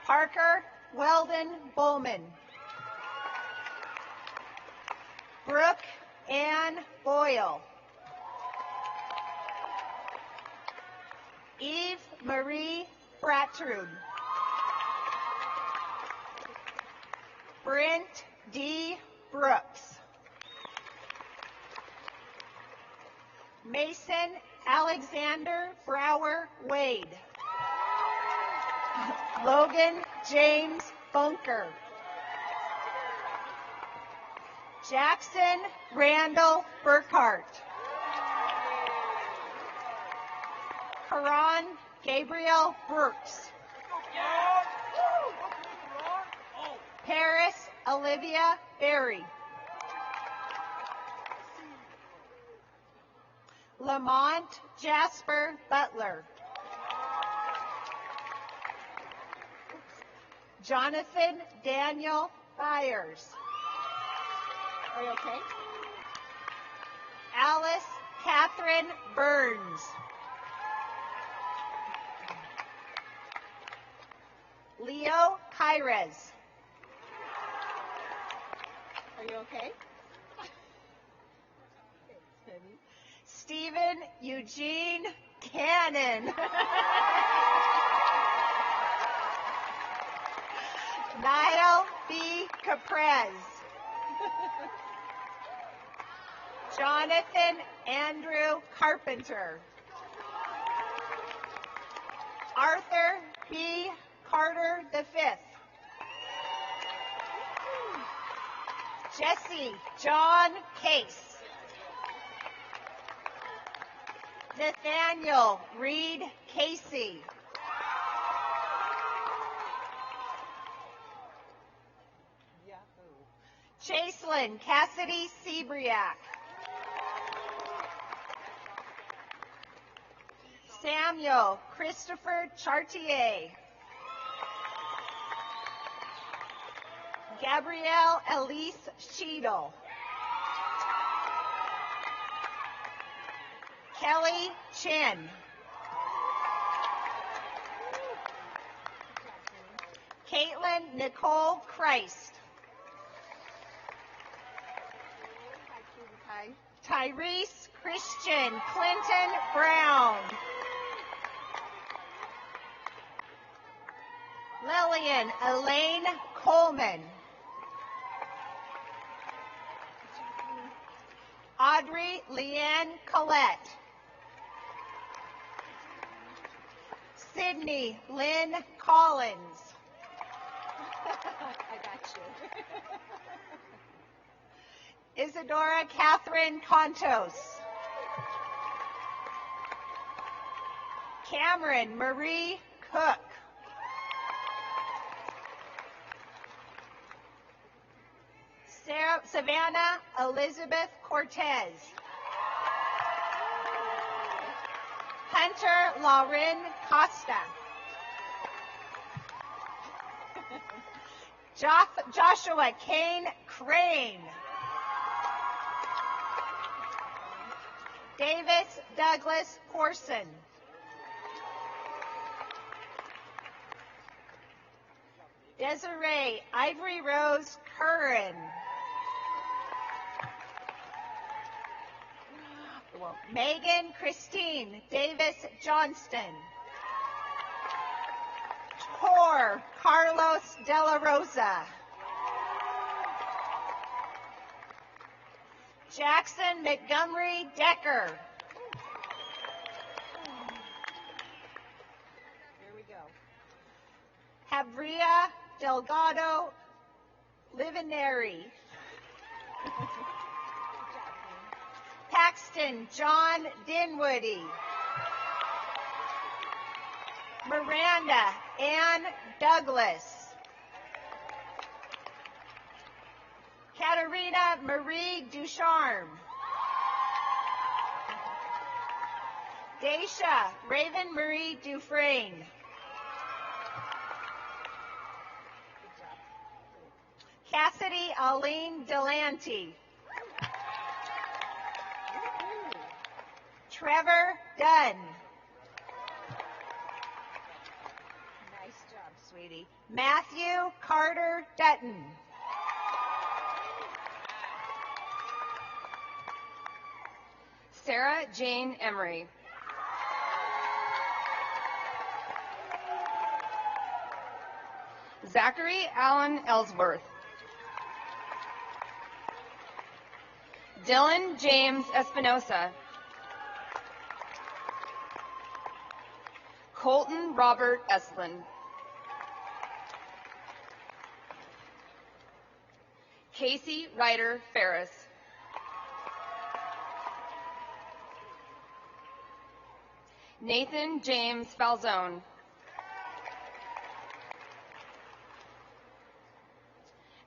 Parker Weldon Bowman. Brooke Ann Boyle. Eve Marie Bratrud. Brent D. Brooks. Mason Alexander Brower Wade. Logan James Bunker. Jackson Randall Burkhart. Karan Gabriel Brooks. Paris Olivia Berry. Lamont Jasper Butler. Jonathan Daniel Byers. Are you okay? Alice Catherine Burns. Leo Kyres. Are you okay? Stephen Eugene Cannon. Niall B. Caprez. Jonathan Andrew Carpenter. Arthur B. Carter V. Jesse John Case. Nathaniel Reed Casey. Chase Caitlin Cassidy Seabriak. Samuel Christopher Chartier. Gabrielle Elise Cheadle. Kelly Chin. Caitlin Nicole Christ. Tyrese Christian Clinton Brown. Lillian Elaine Coleman. Audrey Leanne Collette. Sydney Lynn Collins. I got you. Isadora Catherine Contos. Cameron Marie Cook. Savannah Elizabeth Cortez. Hunter Lauren Costa. Joshua Kane Crane. Davis Douglas Corson. Desiree Ivory Rose Curran. Megan Christine Davis Johnston. Tor Carlos De La Rosa. Jackson Montgomery Decker. Here we go. Habria Delgado Livinari. Paxton John Dinwoody. Miranda Ann Douglas. Katerina Marie Ducharme. Daisha Raven Marie Dufresne. Cassidy Aline Delante. Trevor Dunn. Nice job, sweetie. Matthew Carter Dutton. Sarah Jane Emery. Zachary Allen Ellsworth. Dylan James Espinosa. Colton Robert Estlin. Casey Ryder Ferris. Nathan James Falzone.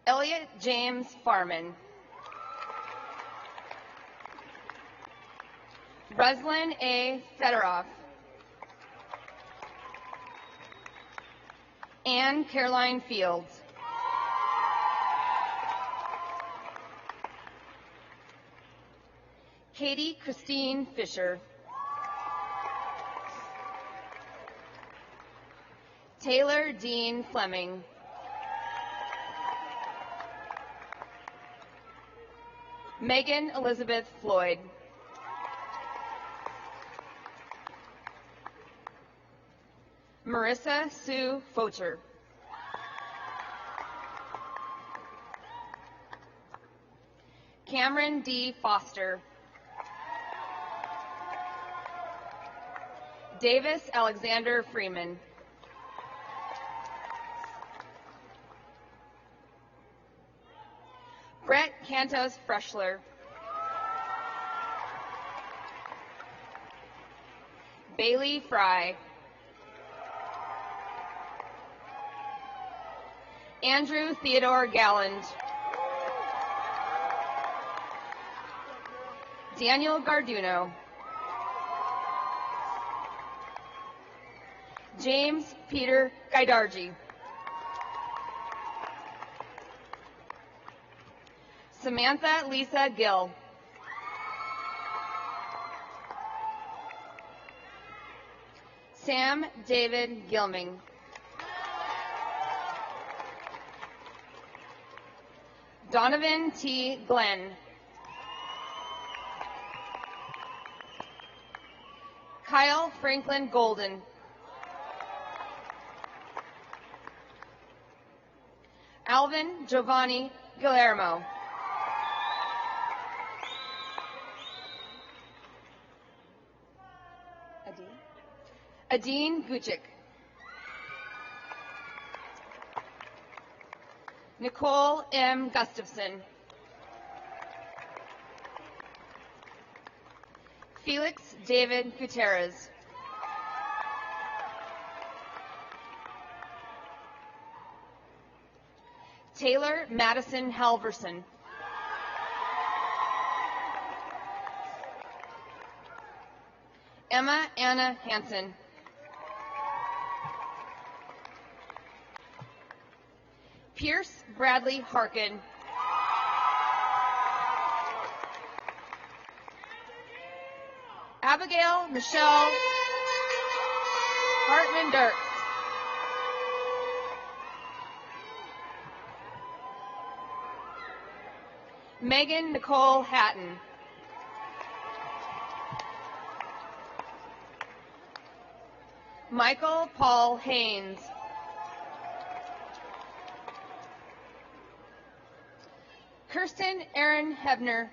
Elliot James Farman. Breslin A. Fedoroff. Anne Caroline Fields. Katie Christine Fisher. Taylor Dean Fleming. Megan Elizabeth Floyd. Marissa Sue Focher. Cameron D. Foster. Davis Alexander Freeman. Brett Cantos Freschler. Bailey Fry. Andrew Theodore Galland. Daniel Garduno, James Peter Gaidarji, Samantha Lisa Gill, Sam David Gilming, Donovan T. Glenn, Kyle Franklin Golden, Alvin Giovanni Guillermo, Adine Gucic, Nicole M. Gustafson, Felix David Gutierrez, Taylor Madison Halverson, Emma Anna Hansen, Pierce Bradley Harkin, Abigail Michelle Hartman Dirks, Megan Nicole Hatton, Michael Paul Haynes, Kirsten Aaron Hebner,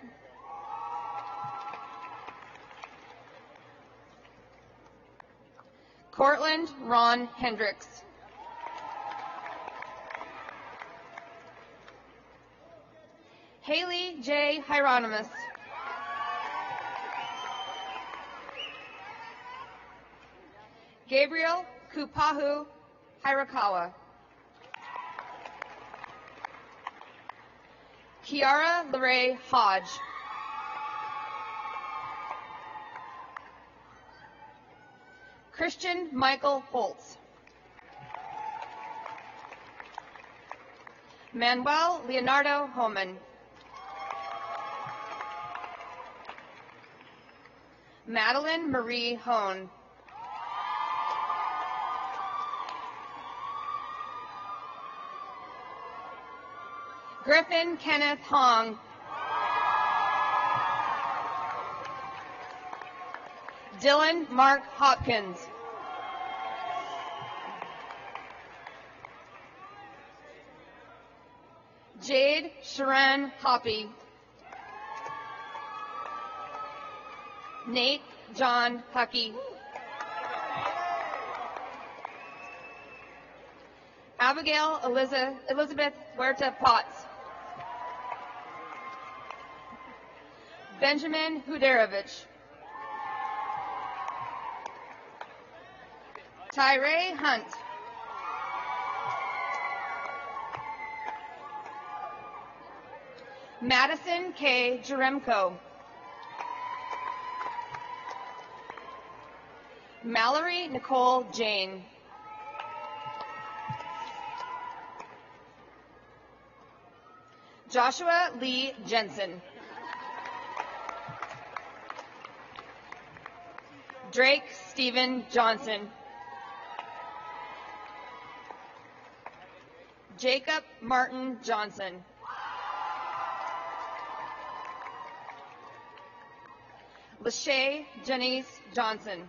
Cortland Ron Hendricks, Haley J. Hieronymus, Gabriel Kupahu Hirakawa, Kiara Lerae Hodge, Christian Michael Holtz, Manuel Leonardo Homan, Madeline Marie Hone, Griffin Kenneth Hong, Dylan Mark Hopkins, Jade Sharon Hoppy, Nate John Huckey, Abigail Elizabeth Huerta Potts, Benjamin Huderovich, Tyree Hunt, Madison K. Jaremko, Mallory Nicole Jane, Joshua Lee Jensen, Drake Stephen Johnson, Jacob Martin Johnson, Lachey Janice Johnson,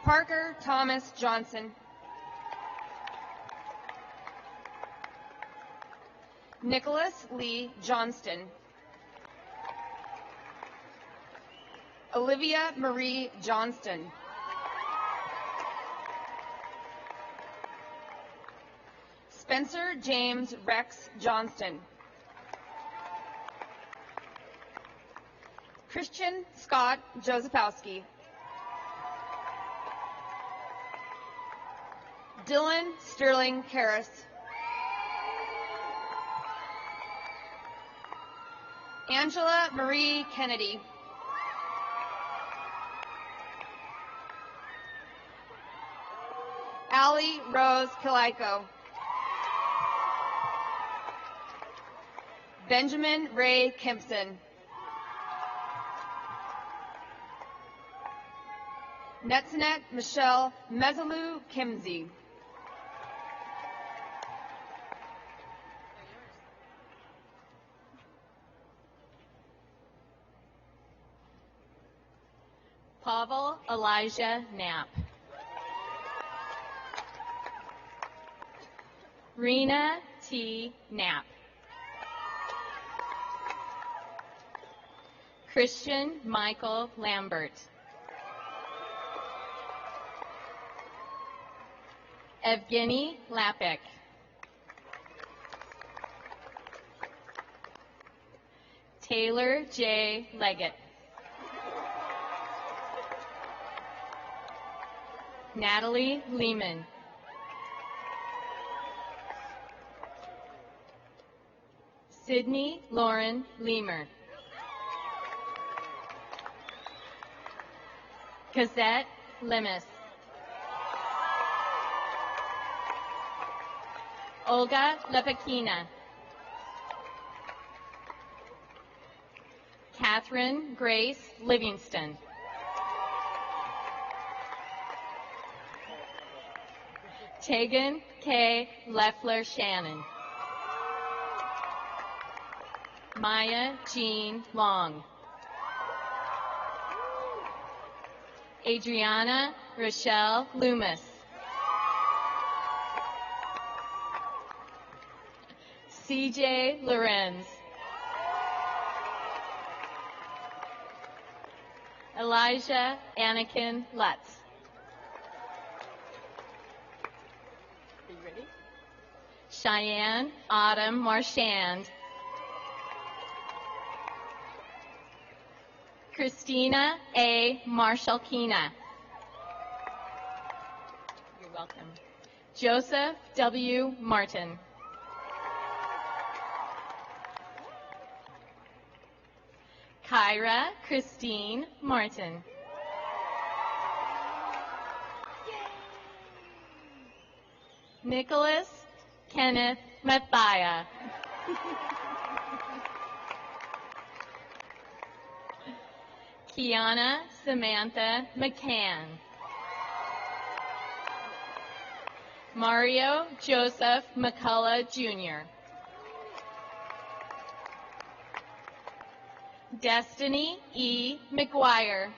Parker Thomas Johnson, Nicholas Lee Johnston, Olivia Marie Johnston, Spencer James Rex Johnston, Christian Scott Josephowski, Dylan Sterling Karras, Angela Marie Kennedy. Allie Rose Kilaiko. Benjamin Ray Kempson. Netzanet Michelle Mezalu Kimsey. Pavel Elijah Knapp. Rena T. Knapp. Christian Michael Lambert. Evgeny Lapik. Taylor J. Leggett. Natalie Lehman. Sydney Lauren Leamer. Cosette Lemus. Olga Lepakina. Catherine Grace Livingston. Tegan K. Leffler Shannon. Maya Jean Long. Adriana Rochelle Loomis. CJ Lorenz. Elijah Anakin Lutz. Are you ready? Cheyenne Autumn Marchand. Christina A. Marshall-Kina. You're welcome. Joseph W. Martin. Kyra Christine Martin. Nicholas Kenneth Mathia. Kiana Samantha McCann. Mario Joseph McCullough, Jr. Destiny E. McGuire.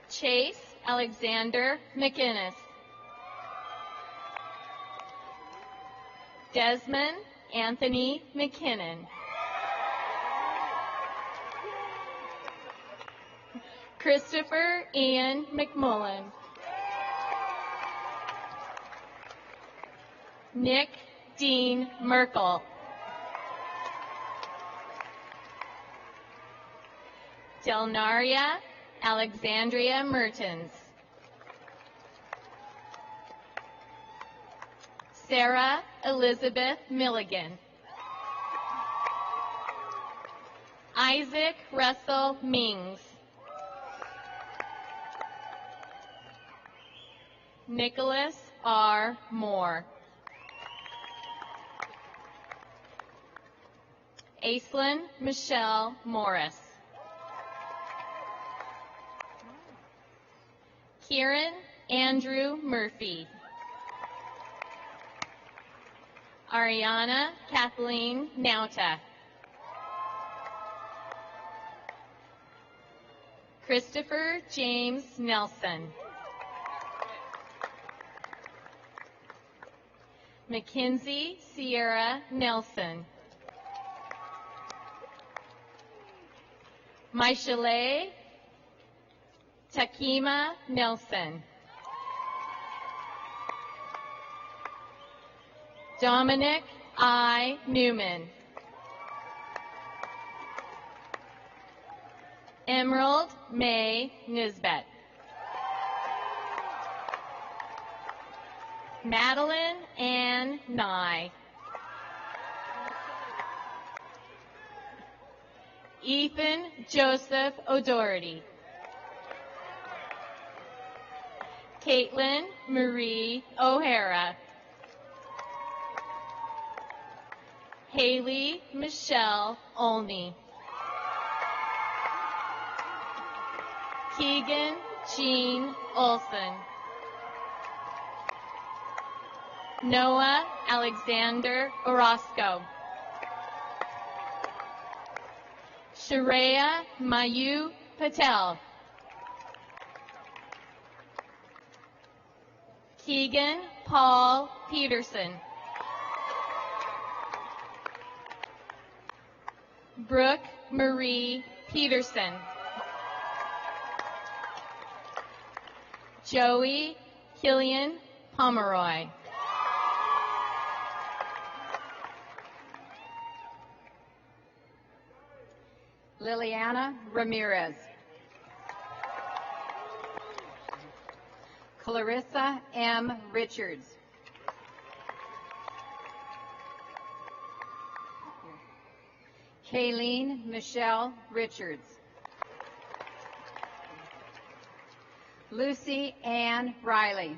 Chase Alexander McInnes. Desmond Anthony McKinnon. Christopher Ian McMullen. Nick Dean Merkel. Delnaria Alexandria Mertens. Sarah Elizabeth Milligan. Isaac Russell Mings. Nicholas R. Moore. Aislinn Michelle Morris. Kieran Andrew Murphy. Ariana Kathleen Nauta. Christopher James Nelson. Mackenzie Sierra Nelson. Maishale Takima Nelson. Dominic I. Newman. Emerald May Nisbet. Madeline Ann Nye. Ethan Joseph O'Doherty. Caitlin Marie O'Hara. Haley Michelle Olney. Keegan Jean Olson. Noah Alexander Orozco. Shareya Mayu Patel. Keegan Paul Peterson. Brooke Marie Peterson. Joey Killian Pomeroy. Liliana Ramirez. Clarissa M. Richards. Kayleen Michelle Richards. Lucy Ann Riley.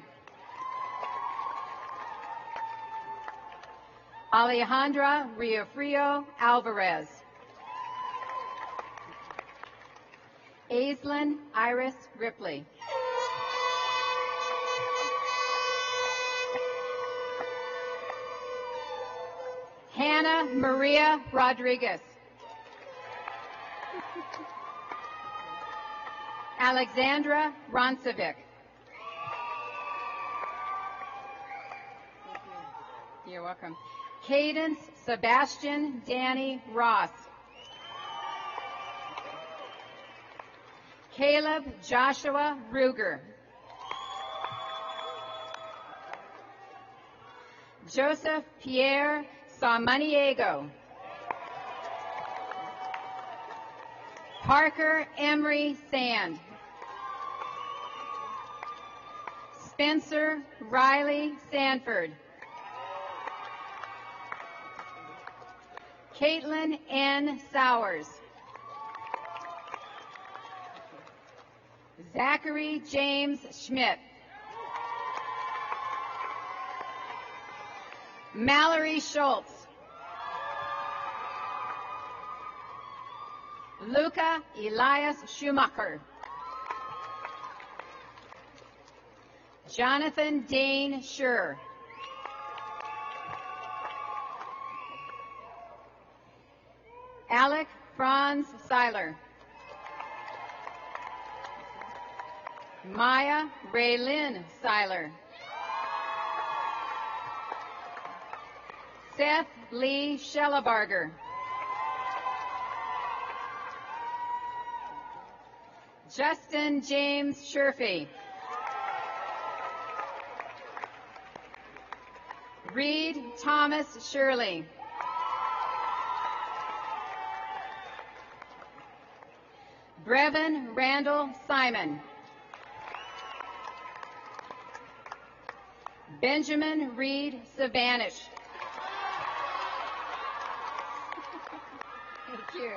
Alejandra Riofrio Alvarez. Aislinn Iris Ripley. Hannah Maria Rodriguez. Alexandra Roncevic. You're welcome. Cadence Sebastian Danny Ross. Caleb Joshua Ruger. Joseph Pierre Samaniego. Parker Emery Sand. Spencer Riley Sanford. Caitlin N. Sowers. Zachary James Schmidt. Mallory Schultz. Luca Elias Schumacher. Jonathan Dane Schur. Alec Franz Seiler. Maya Raylyn Seiler. Seth Lee Schellebarger. Justin James Sherfy. Reed Thomas Shirley. Brevin Randall Simon. Benjamin Reed Savanish. Thank you.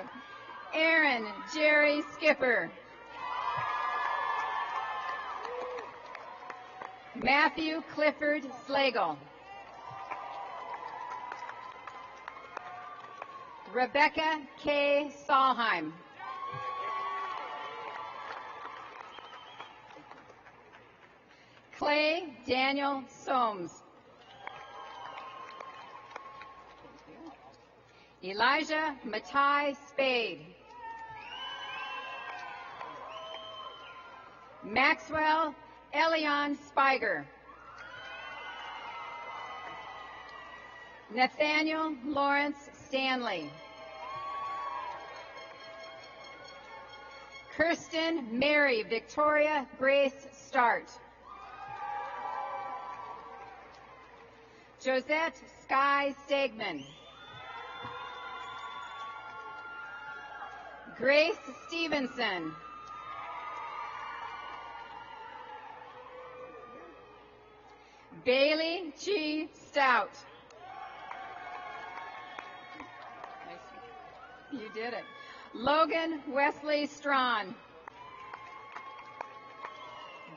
Aaron Jerry Skipper. Matthew Clifford Slagle. Rebecca K. Solheim. Clay Daniel Soames. Elijah Matai Spade. Maxwell Elion Spiger. Nathaniel Lawrence Stanley. Kirsten Mary Victoria Grace Start. Josette Sky Stegman. Grace Stevenson. Bailey G. Stout. You did it. Logan Wesley Strawn.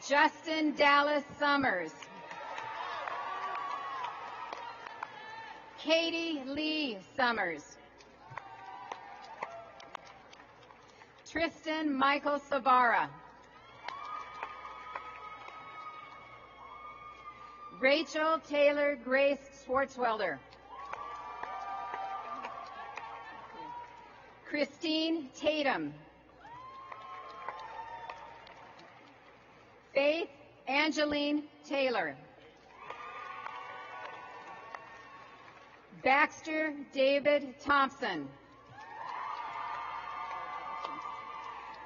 Justin Dallas Summers. Katie Lee Summers. Tristan Michael Savara. Rachel Taylor Grace Swartzwelder. Christine Tatum. Faith Angeline Taylor. Baxter David Thompson.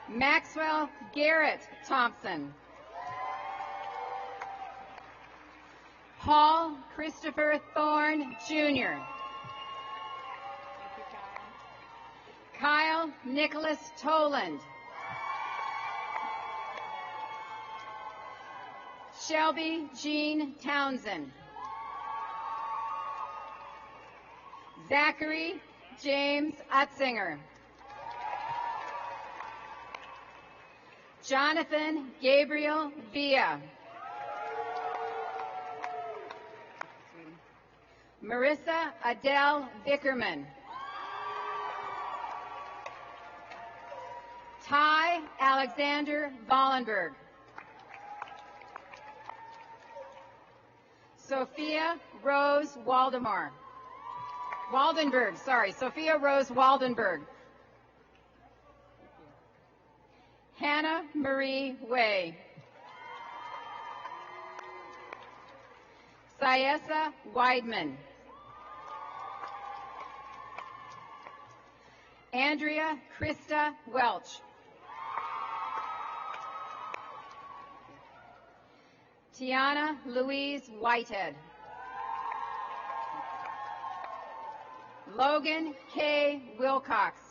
Maxwell Garrett Thompson. Paul Christopher Thorne, Jr. Kyle Nicholas Toland. Shelby Jean Townsend. Zachary James Utzinger. Jonathan Gabriel Villa. Marissa Adele Vickerman. Ty Alexander Vollenberg. Sophia Rose Waldenberg. Sophia Rose Waldenberg. Hannah Marie Way. Syessa Weidman. Andrea Krista Welch. Tiana Louise Whitehead. Logan K. Wilcox.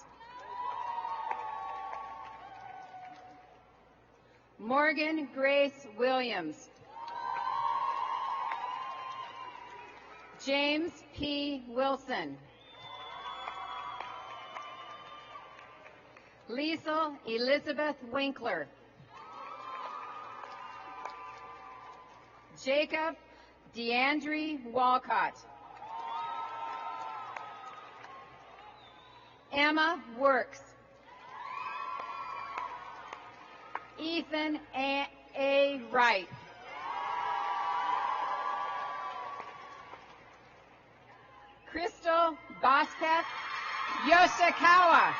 Morgan Grace Williams. James P. Wilson. Liesel Elizabeth Winkler. Jacob DeAndre Walcott. Emma Works. Ethan A. Wright. Crystal Bosketh Yoshikawa.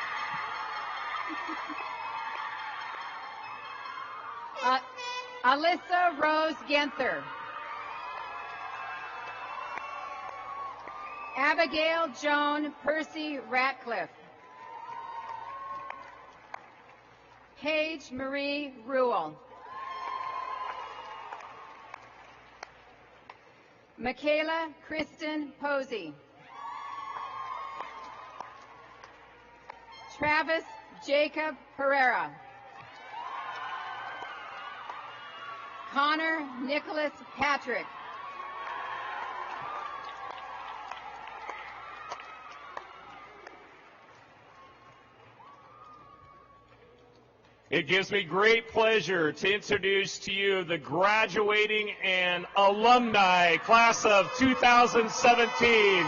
Alyssa Rose Genther. Abigail Joan Percy Ratcliffe. Paige Marie Ruhl. Michaela Kristen Posey. Travis Jacob Herrera. Connor Nicholas Patrick. It gives me great pleasure to introduce to you the graduating and alumni class of 2017.